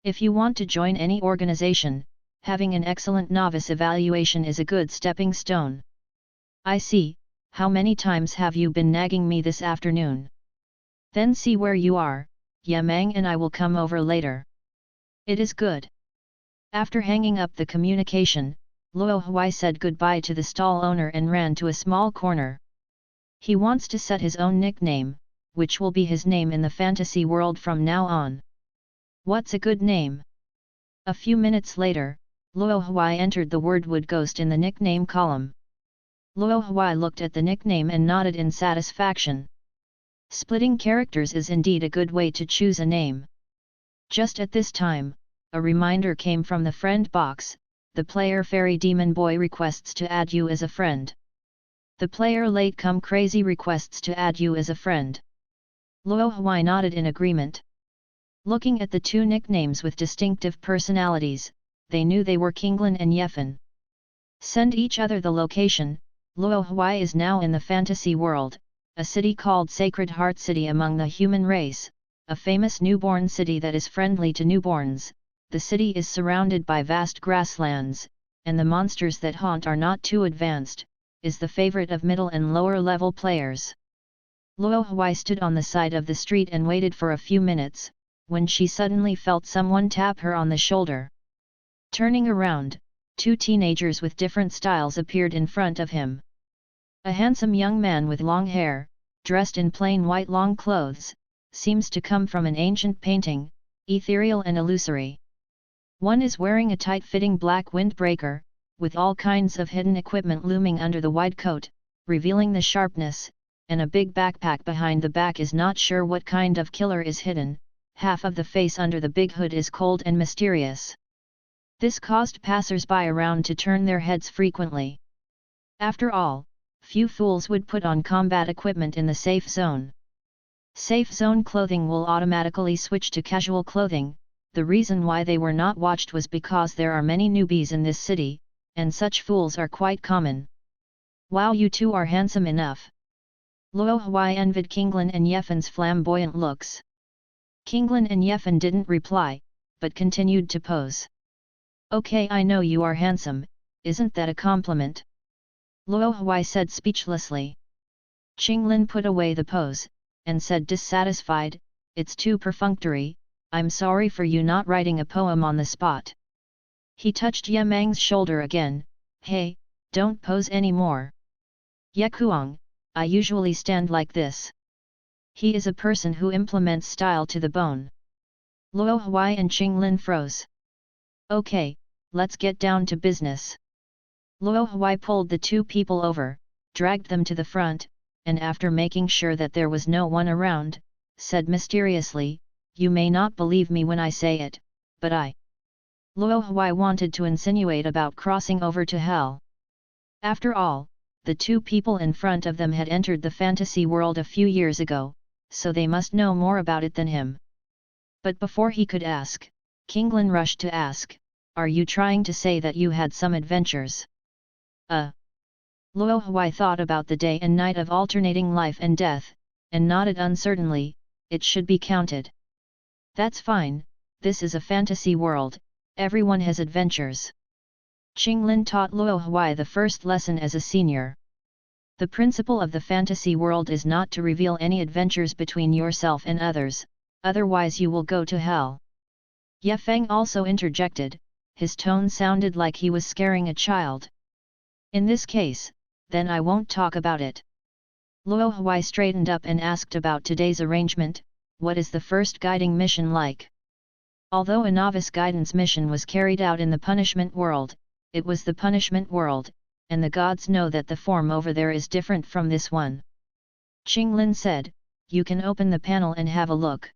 If you want to join any organization, having an excellent novice evaluation is a good stepping stone. "I see, how many times have you been nagging me this afternoon? Then see where you are, Yameng and I will come over later." "It is good." After hanging up the communication, Luo Huai said goodbye to the stall owner and ran to a small corner. He wants to set his own nickname, which will be his name in the fantasy world from now on. What's a good name? A few minutes later, Luo Huai entered the word wood ghost in the nickname column. Luo Huai looked at the nickname and nodded in satisfaction. Splitting characters is indeed a good way to choose a name. Just at this time, a reminder came from the friend box. The player Fairy Demon Boy requests to add you as a friend. The player Late Come Crazy requests to add you as a friend. Luo Huai nodded in agreement. Looking at the two nicknames with distinctive personalities, they knew they were Kinglin and Yefan. Send each other the location. Luo Huai is now in the fantasy world, a city called Sacred Heart City among the human race, a famous newborn city that is friendly to newborns. The city is surrounded by vast grasslands, and the monsters that haunt are not too advanced, is the favorite of middle and lower level players. Luo Huai stood on the side of the street and waited for a few minutes, when she suddenly felt someone tap her on the shoulder. Turning around, two teenagers with different styles appeared in front of him. A handsome young man with long hair, dressed in plain white long clothes, seems to come from an ancient painting, ethereal and illusory. One is wearing a tight-fitting black windbreaker, with all kinds of hidden equipment looming under the wide coat, revealing the sharpness, and a big backpack behind the back is not sure what kind of killer is hidden. Half of the face under the big hood is cold and mysterious. This caused passers-by around to turn their heads frequently. After all, few fools would put on combat equipment in the safe zone. Safe zone clothing will automatically switch to casual clothing. The reason why they were not watched was because there are many newbies in this city, and such fools are quite common. Wow, you two are handsome enough. Luo Huai envied Kinglin and Yefan's flamboyant looks. Kinglin and Yefan didn't reply, but continued to pose. Okay, I know you are handsome, isn't that a compliment? Luo Huai said speechlessly. Qinglin put away the pose, and said dissatisfied, it's too perfunctory. I'm sorry for you not writing a poem on the spot. He touched Ye Mang's shoulder again. Hey, don't pose anymore. Ye Kuang, I usually stand like this. He is a person who implements style to the bone. Luo Huai and Qinglin froze. Okay, let's get down to business. Luo Huai pulled the two people over, dragged them to the front, and after making sure that there was no one around, said mysteriously, you may not believe me when I say it, but Luo Huai wanted to insinuate about crossing over to hell. After all, the two people in front of them had entered the fantasy world a few years ago, so they must know more about it than him. But before he could ask, Kinglin rushed to ask, are you trying to say that you had some adventures? Luo Huai thought about the day and night of alternating life and death, and nodded uncertainly, it should be counted. That's fine, this is a fantasy world, everyone has adventures. Qinglin taught Luo Huai the first lesson as a senior. The principle of the fantasy world is not to reveal any adventures between yourself and others, otherwise you will go to hell. Ye Feng also interjected, his tone sounded like he was scaring a child. In this case, then I won't talk about it. Luo Huai straightened up and asked about today's arrangement. What is the first guiding mission like? Although a novice guidance mission was carried out in the punishment world, it was the punishment world, and the gods know that the form over there is different from this one. Qinglin said, you can open the panel and have a look.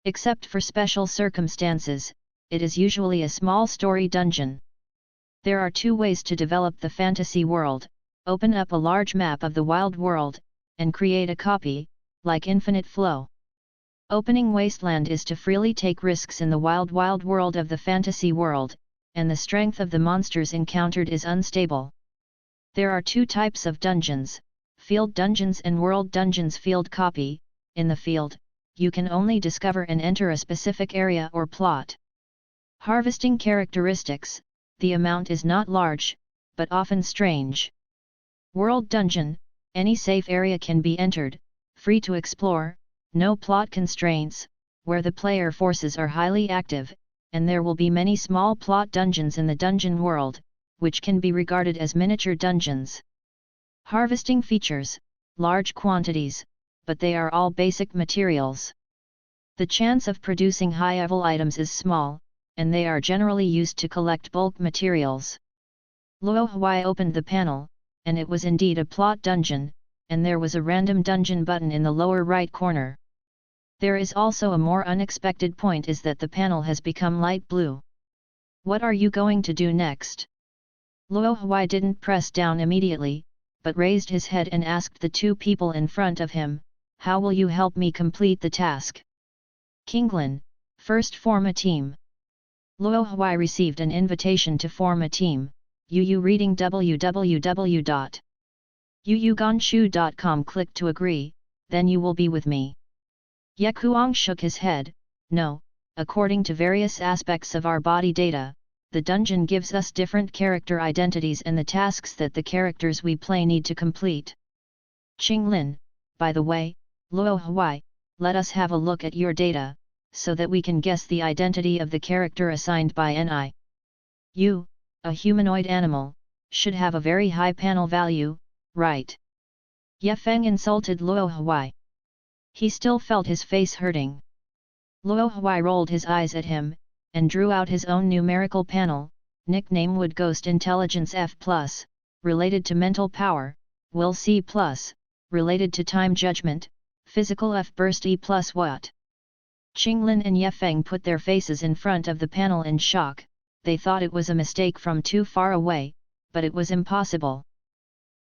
Except for special circumstances, it is usually a small story dungeon. There are two ways to develop the fantasy world, open up a large map of the wild world, and create a copy, like Infinite Flow. Opening Wasteland is to freely take risks in the wild world of the fantasy world, and the strength of the monsters encountered is unstable. There are two types of dungeons, field dungeons and world dungeons. Field copy, in the field, you can only discover and enter a specific area or plot. Harvesting characteristics, the amount is not large, but often strange. World dungeon, any safe area can be entered, free to explore, no plot constraints, where the player forces are highly active, and there will be many small plot dungeons in the dungeon world, which can be regarded as miniature dungeons. Harvesting features, large quantities, but they are all basic materials. The chance of producing high-level items is small, and they are generally used to collect bulk materials. Luo Huai opened the panel, and it was indeed a plot dungeon, and there was a random dungeon button in the lower right corner. There is also a more unexpected point is that the panel has become light blue. What are you going to do next? Luo Huai didn't press down immediately, but raised his head and asked the two people in front of him, how will you help me complete the task? Kinglin, first form a team. Luo Huai received an invitation to form a team. Reading www.yuyuganshu.com. Click to agree, then you will be with me. Ye Kuang shook his head, no, according to various aspects of our body data, the dungeon gives us different character identities and the tasks that the characters we play need to complete. Qinglin, by the way, Luo Huai, let us have a look at your data, so that we can guess the identity of the character assigned by NI. You, a humanoid animal, should have a very high panel value, right? Ye Feng insulted Luo Huai. He still felt his face hurting. Luo Huai rolled his eyes at him, and drew out his own numerical panel, nickname Wood Ghost Intelligence F+, related to mental power, Will C+, related to time judgment, physical F burst E+. What? Qinglin and Ye Feng put their faces in front of the panel in shock. They thought it was a mistake from too far away, but it was impossible.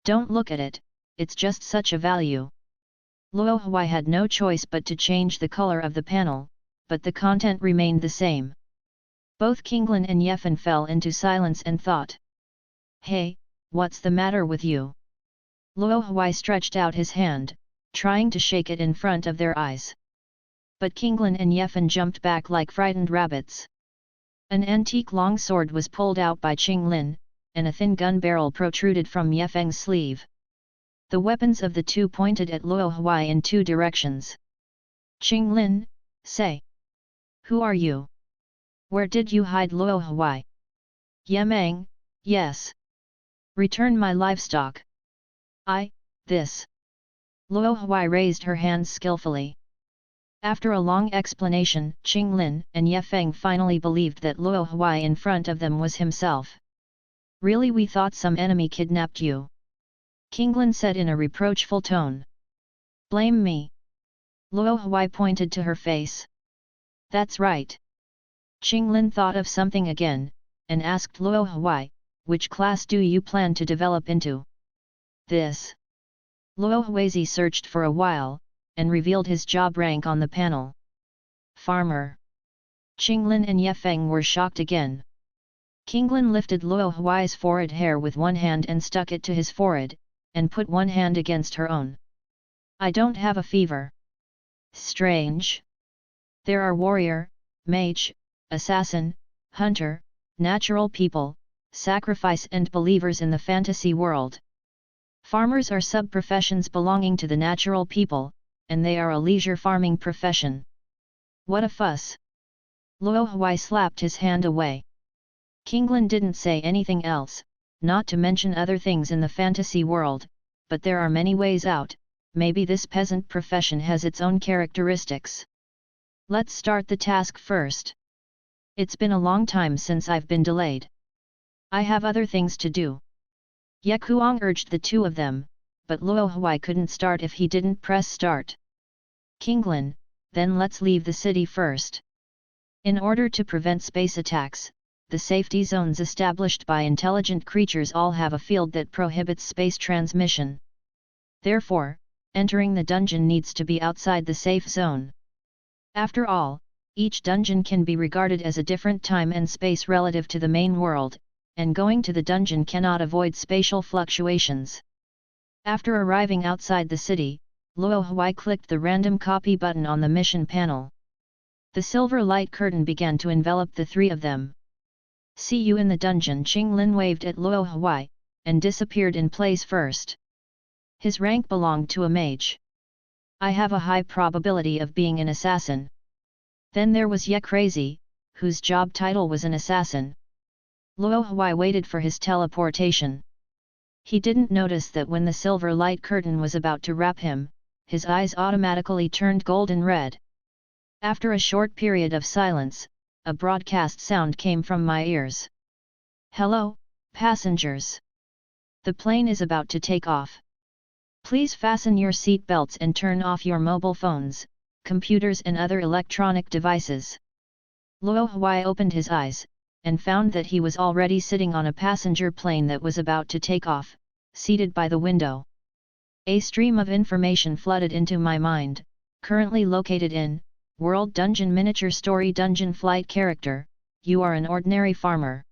Don't look at it, it's just such a value. Luo Huai had no choice but to change the color of the panel, but the content remained the same. Both Kinglin and Ye Feng fell into silence and thought. Hey, what's the matter with you? Luo Huai stretched out his hand, trying to shake it in front of their eyes. But Kinglin and Ye Feng jumped back like frightened rabbits. An antique long sword was pulled out by Qinglin, and a thin gun barrel protruded from Ye Feng's sleeve. The weapons of the two pointed at Luo Huai in two directions. Qinglin, say. Who are you? Where did you hide Luo Huai? Ye Meng, yes. Return my livestock. This. Luo Huai raised her hands skillfully. After a long explanation, Qinglin and Ye Feng finally believed that Luo Huai in front of them was himself. Really, we thought some enemy kidnapped you. Kinglin said in a reproachful tone. Blame me. Luo Huai pointed to her face. That's right. Qinglin thought of something again, and asked Luo Huai, which class do you plan to develop into? This. Luo Huaizi searched for a while, and revealed his job rank on the panel. Farmer. Qinglin and Ye Feng were shocked again. Kinglin lifted Luo Huai's forehead hair with one hand and stuck it to his forehead, and put one hand against her own. I don't have a fever. Strange. There are warrior, mage, assassin, hunter, natural people, sacrifice and believers in the fantasy world. Farmers are sub-professions belonging to the natural people, and they are a leisure farming profession. What a fuss! Luo Huai slapped his hand away. Kinglin didn't say anything else, not to mention other things in the fantasy world, but there are many ways out. Maybe this peasant profession has its own characteristics. Let's start the task first. It's been a long time since I've been delayed. I have other things to do. Ye Kuang urged the two of them, but Luo Huai couldn't start if he didn't press start. Kinglin, then let's leave the city first. In order to prevent space attacks, the safety zones established by intelligent creatures all have a field that prohibits space transmission. Therefore, entering the dungeon needs to be outside the safe zone. After all, each dungeon can be regarded as a different time and space relative to the main world, and going to the dungeon cannot avoid spatial fluctuations. After arriving outside the city, Luo Huai clicked the random copy button on the mission panel. The silver light curtain began to envelop the three of them. See you in the dungeon. Qinglin waved at Luo Huai, and disappeared in place first. His rank belonged to a mage. I have a high probability of being an assassin. Then there was Ye Crazy, whose job title was an assassin. Luo Huai waited for his teleportation. He didn't notice that when the silver light curtain was about to wrap him, his eyes automatically turned golden red. After a short period of silence, a broadcast sound came from my ears. Hello, passengers. The plane is about to take off. Please fasten your seat belts and turn off your mobile phones, computers and other electronic devices. Luo Huai opened his eyes, and found that he was already sitting on a passenger plane that was about to take off, seated by the window. A stream of information flooded into my mind, currently located in World Dungeon Miniature Story Dungeon Flight Character. You are an ordinary farmer.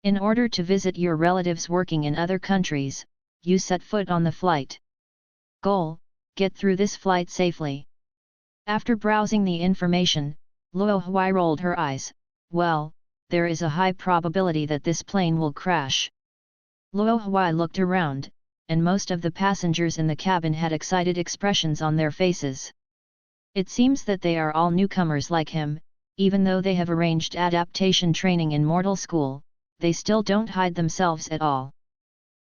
In order to visit your relatives working in other countries, you set foot on the flight. Goal: get through this flight safely. After browsing the information, Luo Huai rolled her eyes. Well, there is a high probability that this plane will crash. Luo Huai looked around, and most of the passengers in the cabin had excited expressions on their faces. It seems that they are all newcomers like him. Even though they have arranged adaptation training in mortal school, they still don't hide themselves at all.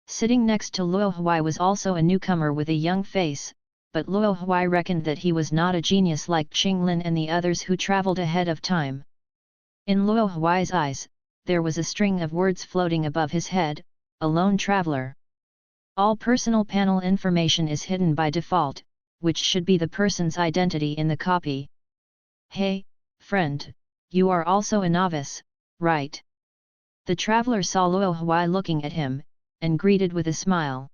Sitting next to Luo Huai was also a newcomer with a young face, but Luo Huai reckoned that he was not a genius like Qinglin and the others who traveled ahead of time. In Luo Huai's eyes, there was a string of words floating above his head: a lone traveler. All personal panel information is hidden by default, which should be the person's identity in the copy. Hey, friend, you are also a novice, right? The traveler saw Luo Huai looking at him, and greeted with a smile.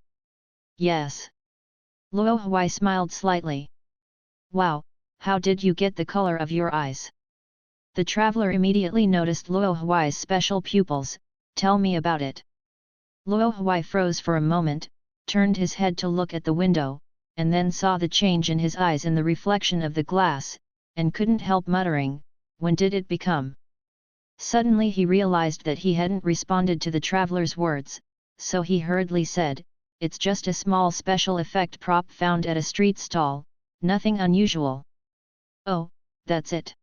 Yes. Luo Huai smiled slightly. Wow, how did you get the color of your eyes? The traveler immediately noticed Luo Huai's special pupils. Tell me about it. Luo Huai froze for a moment, turned his head to look at the window, and then saw the change in his eyes in the reflection of the glass, and couldn't help muttering, when did it become? Suddenly he realized that he hadn't responded to the traveler's words, so he hurriedly said, it's just a small special effect prop found at a street stall, nothing unusual. Oh, that's it.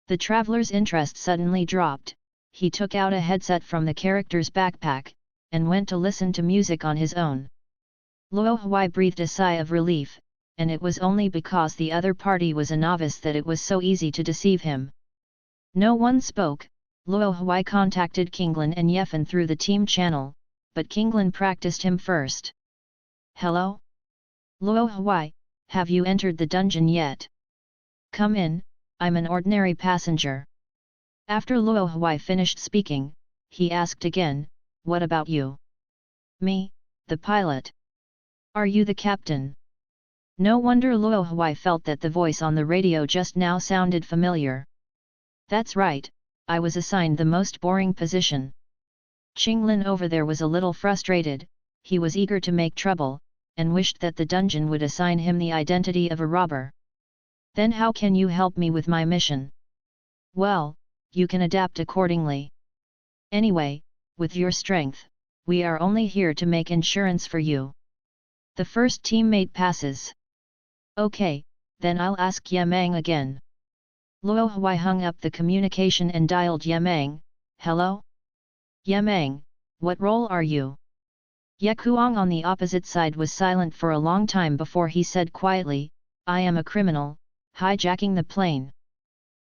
The traveler's interest suddenly dropped. He took out a headset from the character's backpack, and went to listen to music on his own. Luo Huai breathed a sigh of relief, and it was only because the other party was a novice that it was so easy to deceive him. No one spoke. Luo Huai contacted Qinglin and Yefan through the team channel, but Qinglin practiced him first. Hello? Luo Huai, have you entered the dungeon yet? Come in, I'm an ordinary passenger. After Luo Huai finished speaking, he asked again, what about you? Me, the pilot. Are you the captain? No wonder Luo Huai felt that the voice on the radio just now sounded familiar. That's right, I was assigned the most boring position. Qinglin over there was a little frustrated. He was eager to make trouble, and wished that the dungeon would assign him the identity of a robber. Then how can you help me with my mission? Well, you can adapt accordingly. Anyway, with your strength, we are only here to make insurance for you. The first teammate passes. Okay, then I'll ask Yemang again. Luo Huai hung up the communication and dialed Yemang. Hello? Yemang, what role are you? Ye Kuang on the opposite side was silent for a long time before he said quietly, I am a criminal, hijacking the plane.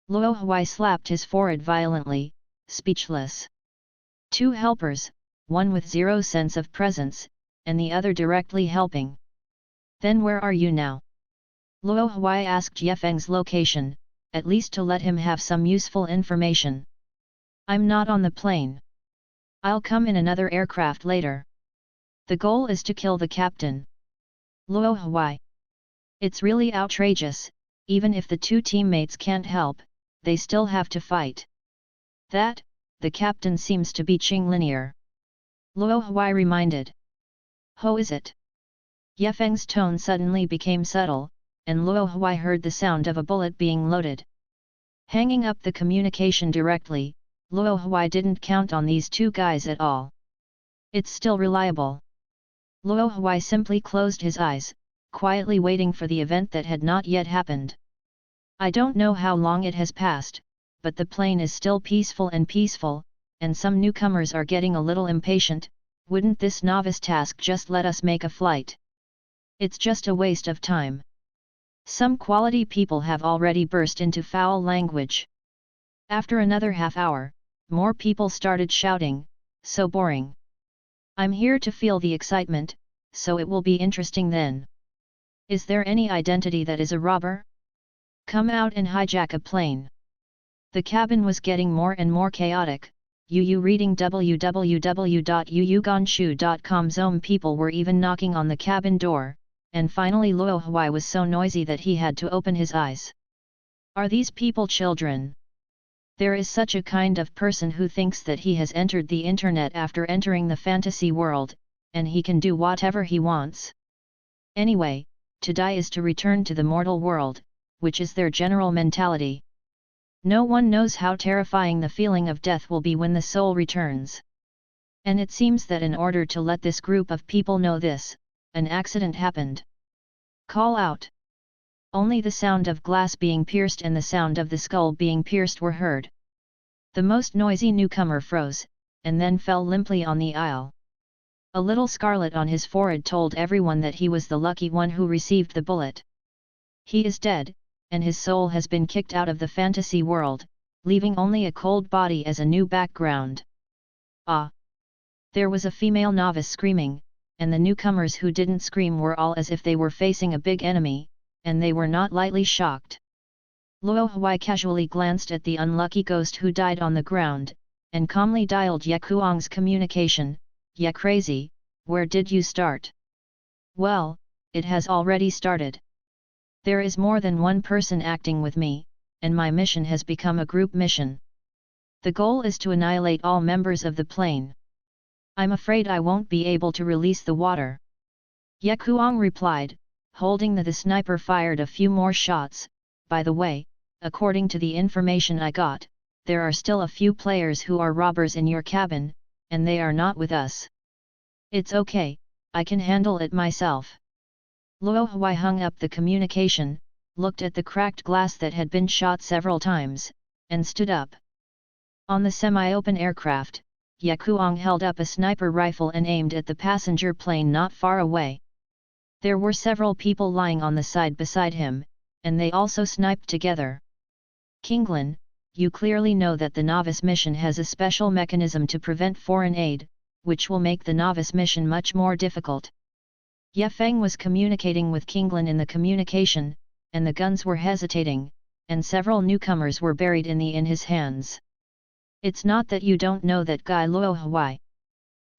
Luo Huai slapped his forehead violently, speechless. Two helpers, one with zero sense of presence, and the other directly helping. Then where are you now? Luo Huai asked Yefeng's location, at least to let him have some useful information. I'm not on the plane. I'll come in another aircraft later. The goal is to kill the captain. Luo Huai. It's really outrageous, even if the two teammates can't help, they still have to fight. That, the captain seems to be Qinglin. Luo Huai reminded. Ho is it? Yefeng's tone suddenly became subtle, and Luo Huai heard the sound of a bullet being loaded. Hanging up the communication directly, Luo Huai didn't count on these two guys at all. It's still reliable. Luo Huai simply closed his eyes, quietly waiting for the event that had not yet happened. I don't know how long it has passed, but the plane is still peaceful, and some newcomers are getting a little impatient. Wouldn't this novice task just let us make a flight? It's just a waste of time. Some quality people have already burst into foul language. After another half hour, more people started shouting, "So boring. I'm here to feel the excitement, so it will be interesting then. Is there any identity that is a robber? Come out and hijack a plane." The cabin was getting more and more chaotic. Reading www.yuyuganshu.com. Some people were even knocking on the cabin door, and finally Luo Huai was so noisy that he had to open his eyes. Are these people children? There is such a kind of person who thinks that he has entered the internet after entering the fantasy world, and he can do whatever he wants. Anyway, to die is to return to the mortal world, which is their general mentality. No one knows how terrifying the feeling of death will be when the soul returns. And it seems that in order to let this group of people know this, an accident happened. Call out. Only the sound of glass being pierced and the sound of the skull being pierced were heard. The most noisy newcomer froze, and then fell limply on the aisle. A little scarlet on his forehead told everyone that he was the lucky one who received the bullet. He is dead, and his soul has been kicked out of the fantasy world, leaving only a cold body as a new background. Ah! There was a female novice screaming, and the newcomers who didn't scream were all as if they were facing a big enemy, and they were not lightly shocked. Luo Huai casually glanced at the unlucky ghost who died on the ground, and calmly dialed Ye Kuang's communication. "Ye crazy, where did you start?" "Well, it has already started. There is more than one person acting with me, and my mission has become a group mission. The goal is to annihilate all members of the plane. I'm afraid I won't be able to release the water." Ye Kuang replied, holding the sniper fired a few more shots. "By the way, according to the information I got, there are still a few players who are robbers in your cabin, and they are not with us." "It's okay, I can handle it myself." Luo Huai hung up the communication, looked at the cracked glass that had been shot several times, and stood up. On the semi-open aircraft, Ye Kuang held up a sniper rifle and aimed at the passenger plane not far away. There were several people lying on the side beside him, and they also sniped together. "Kinglin, you clearly know that the novice mission has a special mechanism to prevent foreign aid, which will make the novice mission much more difficult." Ye Feng was communicating with Kinglin in the communication, and the guns were hesitating, and several newcomers were buried in his hands. "It's not that you don't know that guy Luo Huai.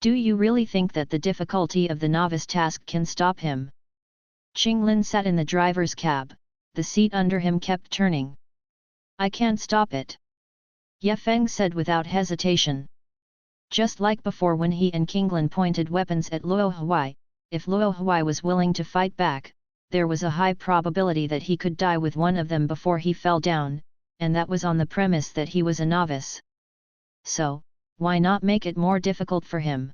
Do you really think that the difficulty of the novice task can stop him?" Qinglin sat in the driver's cab, the seat under him kept turning. "I can't stop it," Ye Feng said without hesitation. Just like before when he and Kinglin pointed weapons at Luo Huai, if Luo Huai was willing to fight back, there was a high probability that he could die with one of them before he fell down, and that was on the premise that he was a novice. So, why not make it more difficult for him?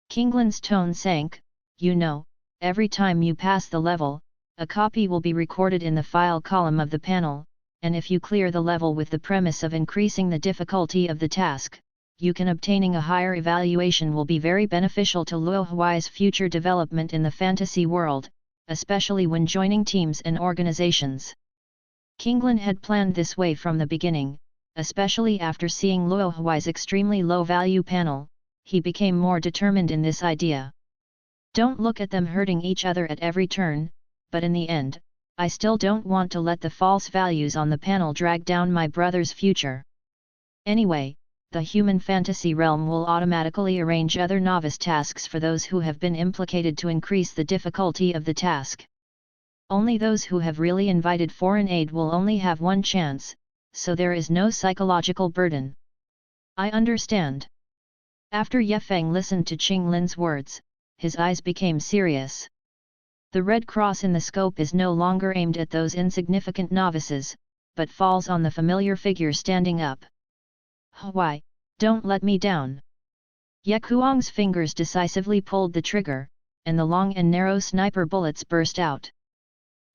Kinglin's tone sank. "You know, every time you pass the level, a copy will be recorded in the file column of the panel, and if you clear the level with the premise of increasing the difficulty of the task, you can obtaining a higher evaluation will be very beneficial to Luo Huai's future development in the fantasy world, especially when joining teams and organizations." Kinglin had planned this way from the beginning, especially after seeing Luo Huai's extremely low-value panel. He became more determined in this idea. "Don't look at them hurting each other at every turn, but in the end, I still don't want to let the false values on the panel drag down my brother's future. Anyway, the human fantasy realm will automatically arrange other novice tasks for those who have been implicated to increase the difficulty of the task. Only those who have really invited foreign aid will only have one chance, so there is no psychological burden." "I understand." After Ye Feng listened to Qinglin's words, his eyes became serious. The red cross in the scope is no longer aimed at those insignificant novices, but falls on the familiar figure standing up. "Huai, don't let me down." Ye Kuang's fingers decisively pulled the trigger, and the long and narrow sniper bullets burst out.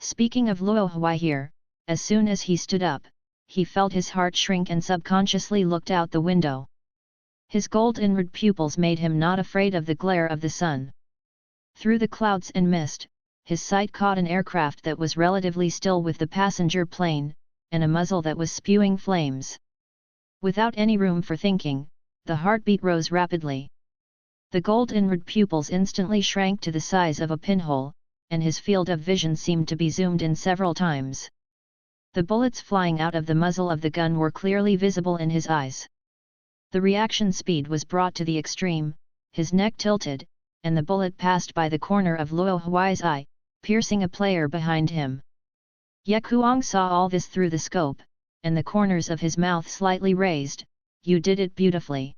Speaking of Luo Huai here, as soon as he stood up, he felt his heart shrink and subconsciously looked out the window. His gold-inward pupils made him not afraid of the glare of the sun. Through the clouds and mist, his sight caught an aircraft that was relatively still with the passenger plane, and a muzzle that was spewing flames. Without any room for thinking, the heartbeat rose rapidly. The gold-inward pupils instantly shrank to the size of a pinhole, and his field of vision seemed to be zoomed in several times. The bullets flying out of the muzzle of the gun were clearly visible in his eyes. The reaction speed was brought to the extreme, his neck tilted, and the bullet passed by the corner of Luo Huai's eye, piercing a player behind him. Ye Kuang saw all this through the scope, and the corners of his mouth slightly raised. You did it beautifully.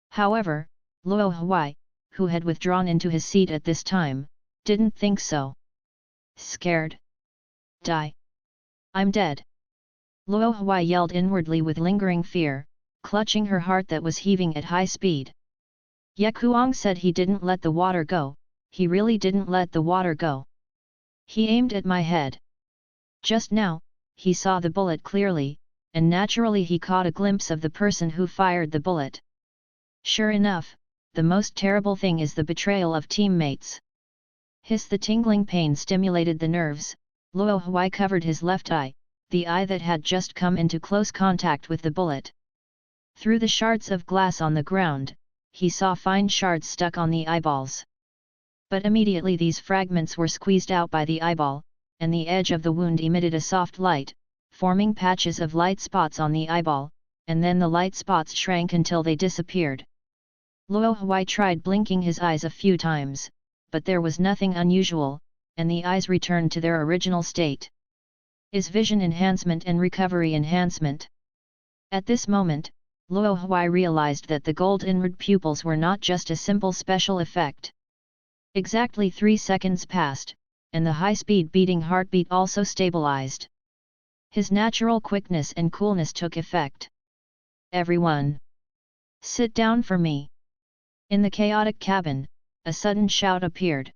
However, Luo Huai, who had withdrawn into his seat at this time, didn't think so. Scared? Die. I'm dead. Luo Huai yelled inwardly with lingering fear, clutching her heart that was heaving at high speed. Ye Kuang said he didn't let the water go, he really didn't let the water go. He aimed at my head. Just now, he saw the bullet clearly, and naturally he caught a glimpse of the person who fired the bullet. Sure enough, the most terrible thing is the betrayal of teammates. The tingling pain stimulated the nerves. Luo Huai covered his left eye, the eye that had just come into close contact with the bullet. Through the shards of glass on the ground, he saw fine shards stuck on the eyeballs. But immediately these fragments were squeezed out by the eyeball, and the edge of the wound emitted a soft light, forming patches of light spots on the eyeball, and then the light spots shrank until they disappeared. Luo Huai tried blinking his eyes a few times, but there was nothing unusual, and the eyes returned to their original state. Is vision enhancement and recovery enhancement. At this moment, Luo Huai realized that the gold inward pupils were not just a simple special effect. Exactly 3 seconds passed, and the high-speed beating heartbeat also stabilized. His natural quickness and coolness took effect. Everyone! Sit down for me! In the chaotic cabin, a sudden shout appeared.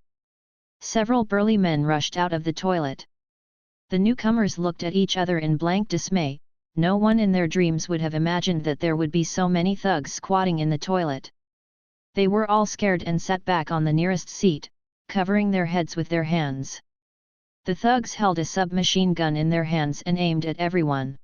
Several burly men rushed out of the toilet. The newcomers looked at each other in blank dismay. No one in their dreams would have imagined that there would be so many thugs squatting in the toilet. They were all scared and sat back on the nearest seat, covering their heads with their hands. The thugs held a submachine gun in their hands and aimed at everyone.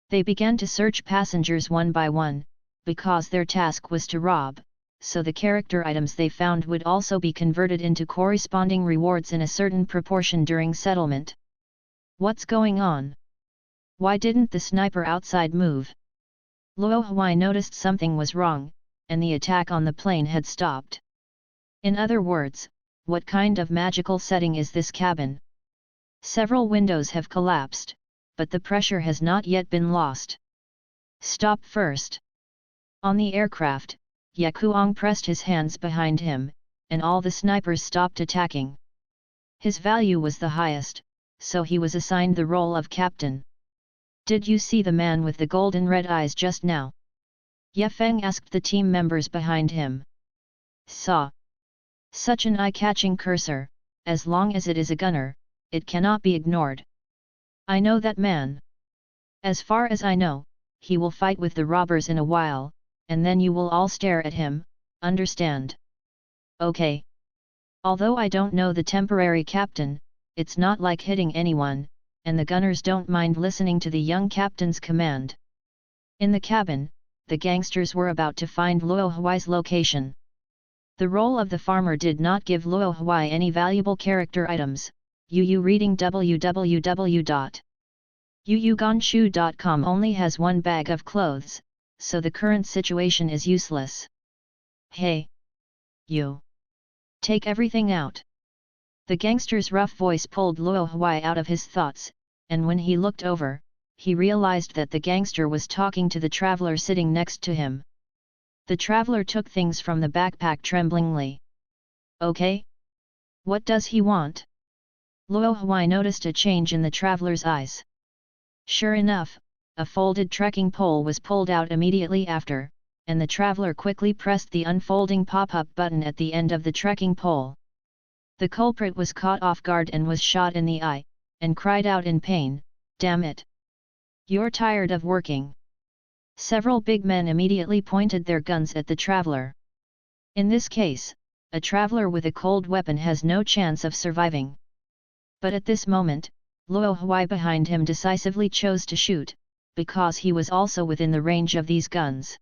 They began to search passengers one by one, because their task was to rob, so the character items they found would also be converted into corresponding rewards in a certain proportion during settlement. What's going on? Why didn't the sniper outside move? Luo Huai noticed something was wrong, and the attack on the plane had stopped. In other words, what kind of magical setting is this cabin? Several windows have collapsed, but the pressure has not yet been lost. Stop first. On the aircraft, Ye Kuang pressed his hands behind him, and all the snipers stopped attacking. His value was the highest, so he was assigned the role of captain. Did you see the man with the golden red eyes just now? Ye Feng asked the team members behind him. Saw. Such an eye-catching cursor, as long as it is a gunner, it cannot be ignored. I know that man. As far as I know, he will fight with the robbers in a while, and then you will all stare at him, understand? Okay. Although I don't know the temporary captain, it's not like hitting anyone, and the gunners don't mind listening to the young captain's command. In the cabin, the gangsters were about to find Luo Huai's location. The role of the farmer did not give Luo Huai any valuable character items. Reading www.yuyuganshu.com only has one bag of clothes, so the current situation is useless. Hey! You! Take everything out! The gangster's rough voice pulled Luo Huai out of his thoughts, and when he looked over, he realized that the gangster was talking to the traveler sitting next to him. The traveler took things from the backpack tremblingly. Okay? What does he want? Luo Huai noticed a change in the traveler's eyes. Sure enough, a folded trekking pole was pulled out immediately after, and the traveler quickly pressed the unfolding pop-up button at the end of the trekking pole. The culprit was caught off guard and was shot in the eye, and cried out in pain, "Damn it! You're tired of working!" Several big men immediately pointed their guns at the traveler. In this case, a traveler with a cold weapon has no chance of surviving. But at this moment, Luo Huai behind him decisively chose to shoot, because he was also within the range of these guns.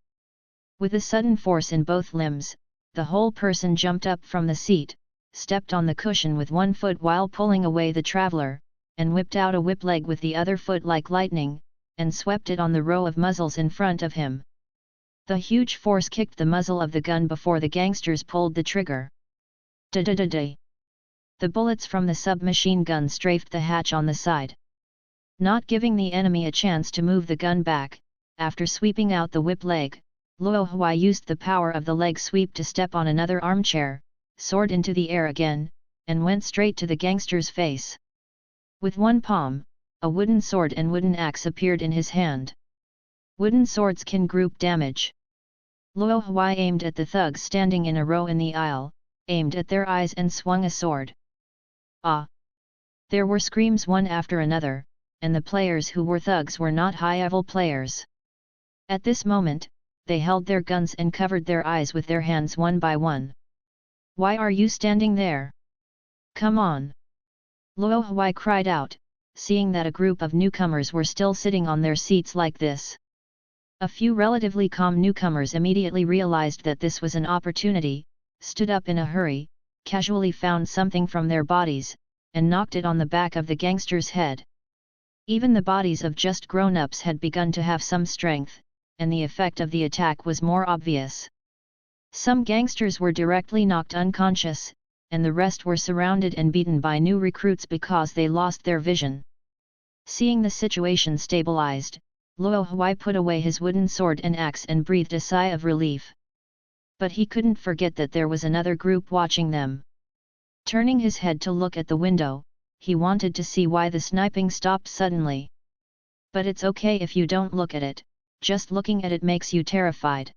With a sudden force in both limbs, the whole person jumped up from the seat, stepped on the cushion with one foot while pulling away the traveller, and whipped out a whip leg with the other foot like lightning, and swept it on the row of muzzles in front of him. The huge force kicked the muzzle of the gun before the gangsters pulled the trigger. Da-da-da-da. The bullets from the submachine gun strafed the hatch on the side. Not giving the enemy a chance to move the gun back, after sweeping out the whip leg, Luo Huai used the power of the leg sweep to step on another armchair, soared into the air again, and went straight to the gangster's face. With one palm, a wooden sword and wooden axe appeared in his hand. Wooden swords can group damage. Luo Huai aimed at the thugs standing in a row in the aisle, aimed at their eyes and swung a sword. Ah! There were screams one after another, and the players who were thugs were not high-level players. At this moment, they held their guns and covered their eyes with their hands one by one. "Why are you standing there? Come on!" Luo Huai cried out, seeing that a group of newcomers were still sitting on their seats like this. A few relatively calm newcomers immediately realized that this was an opportunity, stood up in a hurry, casually found something from their bodies, and knocked it on the back of the gangster's head. Even the bodies of just grown-ups had begun to have some strength, and the effect of the attack was more obvious. Some gangsters were directly knocked unconscious, and the rest were surrounded and beaten by new recruits because they lost their vision. Seeing the situation stabilized, Luo Huai put away his wooden sword and axe and breathed a sigh of relief. But he couldn't forget that there was another group watching them. Turning his head to look at the window, he wanted to see why the sniping stopped suddenly. But it's okay if you don't look at it, just looking at it makes you terrified.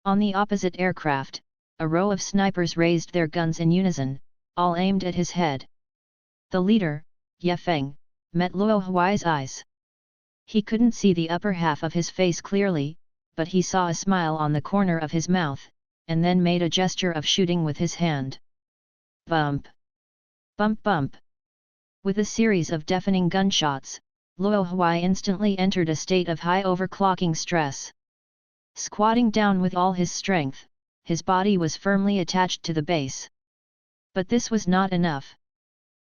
On the opposite aircraft, a row of snipers raised their guns in unison, all aimed at his head. The leader, Ye Feng, met Luo Huai's eyes. He couldn't see the upper half of his face clearly, but he saw a smile on the corner of his mouth, and then made a gesture of shooting with his hand. Bump! Bump bump! With a series of deafening gunshots, Luo Huai instantly entered a state of high overclocking stress. Squatting down with all his strength, his body was firmly attached to the base. But this was not enough.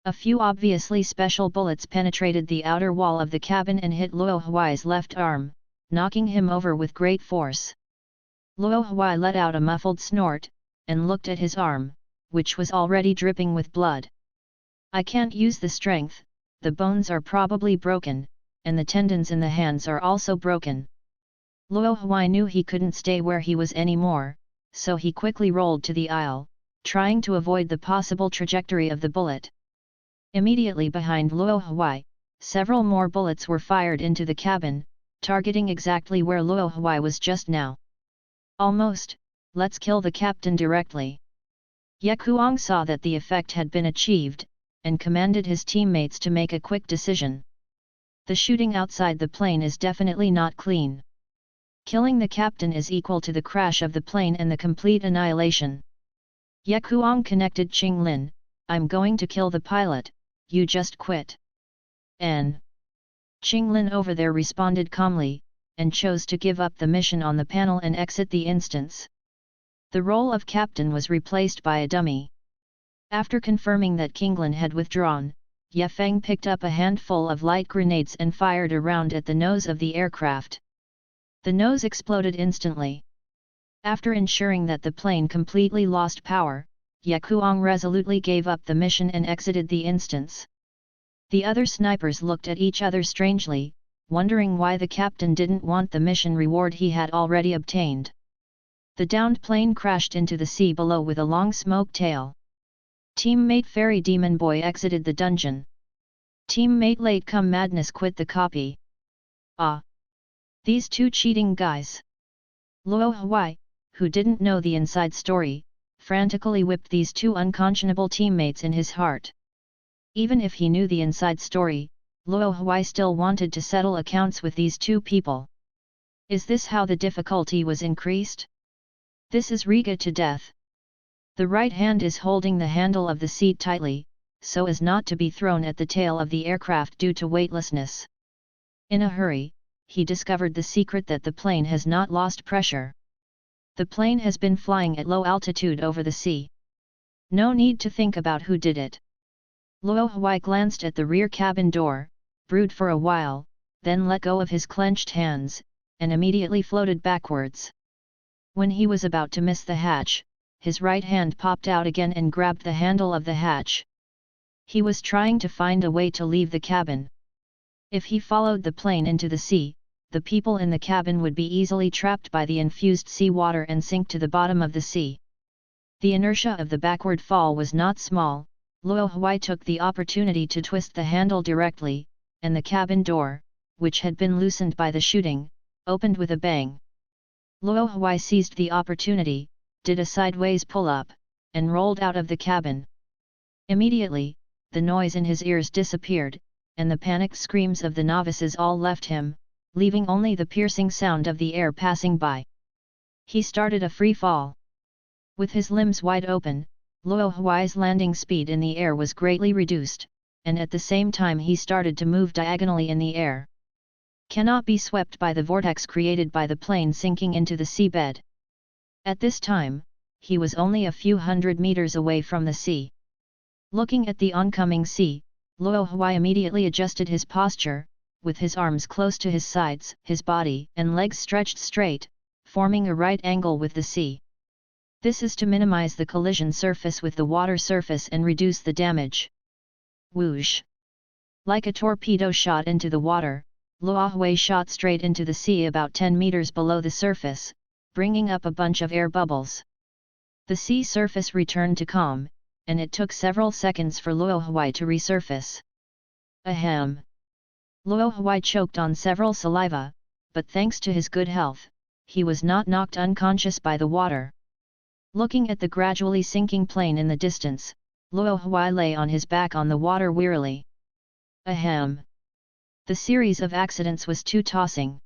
A few obviously special bullets penetrated the outer wall of the cabin and hit Luo Huai's left arm, knocking him over with great force. Luo Huai let out a muffled snort, and looked at his arm, which was already dripping with blood. "I can't use the strength, the bones are probably broken, and the tendons in the hands are also broken." Luo Huai knew he couldn't stay where he was anymore, so he quickly rolled to the aisle, trying to avoid the possible trajectory of the bullet. Immediately behind Luo Huai, several more bullets were fired into the cabin, targeting exactly where Luo Huai was just now. "Almost, let's kill the captain directly." Ye Kuang saw that the effect had been achieved, and commanded his teammates to make a quick decision. "The shooting outside the plane is definitely not clean. Killing the captain is equal to the crash of the plane and the complete annihilation." Ye Kuang connected Qing Lin, "I'm going to kill the pilot, you just quit." N. Qing Lin over there responded calmly, and chose to give up the mission on the panel and exit the instance. The role of captain was replaced by a dummy. After confirming that Kinglin had withdrawn, Ye Feng picked up a handful of light grenades and fired a round at the nose of the aircraft. The nose exploded instantly. After ensuring that the plane completely lost power, Ye Kuang resolutely gave up the mission and exited the instance. The other snipers looked at each other strangely, wondering why the captain didn't want the mission reward he had already obtained. The downed plane crashed into the sea below with a long smoke tail. Teammate Fairy Demon Boy exited the dungeon. Teammate Late Come Madness quit the copy. Ah! These two cheating guys! Luo Huai, who didn't know the inside story, frantically whipped these two unconscionable teammates in his heart. Even if he knew the inside story, Luo Huai still wanted to settle accounts with these two people. Is this how the difficulty was increased? This is Riga to death. The right hand is holding the handle of the seat tightly, so as not to be thrown at the tail of the aircraft due to weightlessness. In a hurry, he discovered the secret that the plane has not lost pressure. The plane has been flying at low altitude over the sea. No need to think about who did it. Luo Huai glanced at the rear cabin door, brewed for a while, then let go of his clenched hands, and immediately floated backwards. When he was about to miss the hatch, his right hand popped out again and grabbed the handle of the hatch. He was trying to find a way to leave the cabin. If he followed the plane into the sea, the people in the cabin would be easily trapped by the infused seawater and sink to the bottom of the sea. The inertia of the backward fall was not small. Luo Huai took the opportunity to twist the handle directly, and the cabin door, which had been loosened by the shooting, opened with a bang. Luo Huai seized the opportunity, did a sideways pull-up, and rolled out of the cabin. Immediately, the noise in his ears disappeared, and the panicked screams of the novices all left him, leaving only the piercing sound of the air passing by. He started a free fall. With his limbs wide open, Luo Huai's landing speed in the air was greatly reduced, and at the same time he started to move diagonally in the air. Cannot be swept by the vortex created by the plane sinking into the seabed. At this time, he was only a few hundred meters away from the sea. Looking at the oncoming sea, Luo Huai immediately adjusted his posture, with his arms close to his sides, his body and legs stretched straight, forming a right angle with the sea. This is to minimize the collision surface with the water surface and reduce the damage. Whoosh! Like a torpedo shot into the water, Luo Huai shot straight into the sea about 10 meters below the surface, bringing up a bunch of air bubbles. The sea surface returned to calm, and it took several seconds for Luo Huai to resurface. Ahem! Luo Huai choked on several saliva, but thanks to his good health, he was not knocked unconscious by the water. Looking at the gradually sinking plane in the distance, Luo Huai lay on his back on the water wearily. Ahem! The series of accidents was too tossing.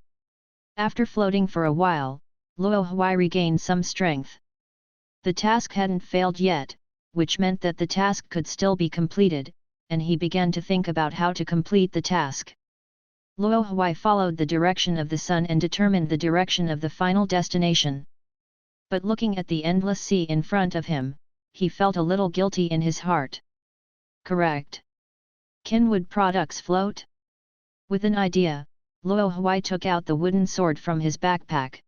After floating for a while, Luo Huai regained some strength. The task hadn't failed yet, which meant that the task could still be completed, and he began to think about how to complete the task. Luo Huai followed the direction of the sun and determined the direction of the final destination. But looking at the endless sea in front of him, he felt a little guilty in his heart. Correct. Can wood products float? With an idea, Luo Huai took out the wooden sword from his backpack.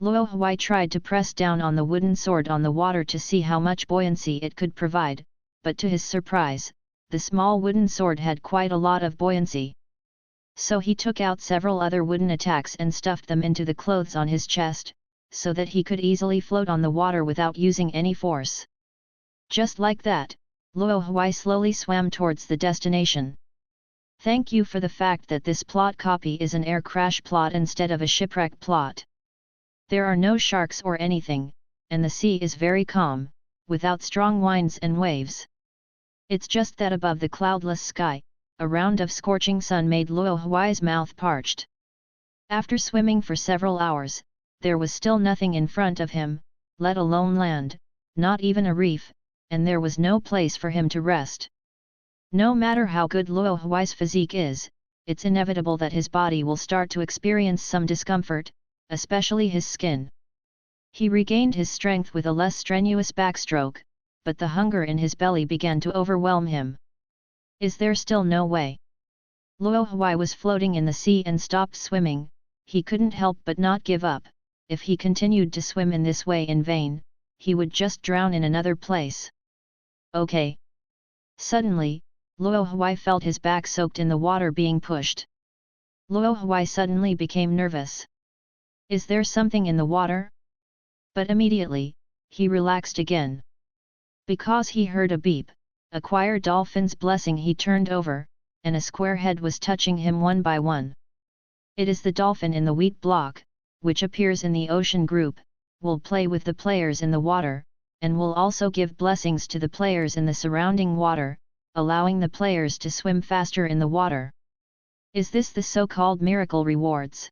Luo Huai tried to press down on the wooden sword on the water to see how much buoyancy it could provide, but to his surprise, the small wooden sword had quite a lot of buoyancy. So he took out several other wooden attacks and stuffed them into the clothes on his chest, so that he could easily float on the water without using any force. Just like that, Luo Huai slowly swam towards the destination. Thank you for the fact that this plot copy is an air crash plot instead of a shipwreck plot. There are no sharks or anything, and the sea is very calm, without strong winds and waves. It's just that above the cloudless sky, a round of scorching sun made Luo Huai's mouth parched. After swimming for several hours, there was still nothing in front of him, let alone land, not even a reef, and there was no place for him to rest. No matter how good Luo Huai's physique is, it's inevitable that his body will start to experience some discomfort, especially his skin. He regained his strength with a less strenuous backstroke, but the hunger in his belly began to overwhelm him. Is there still no way? Luo Huai was floating in the sea and stopped swimming. He couldn't help but not give up. If he continued to swim in this way in vain, he would just drown in another place. Okay. Suddenly, Luo Huai felt his back soaked in the water being pushed. Luo Huai suddenly became nervous. Is there something in the water? But immediately, he relaxed again. Because he heard a beep, a choir dolphin's blessing, he turned over, and a square head was touching him one by one. It is the dolphin in the wheat block, which appears in the ocean group, will play with the players in the water, and will also give blessings to the players in the surrounding water, allowing the players to swim faster in the water. Is this the so-called miracle rewards?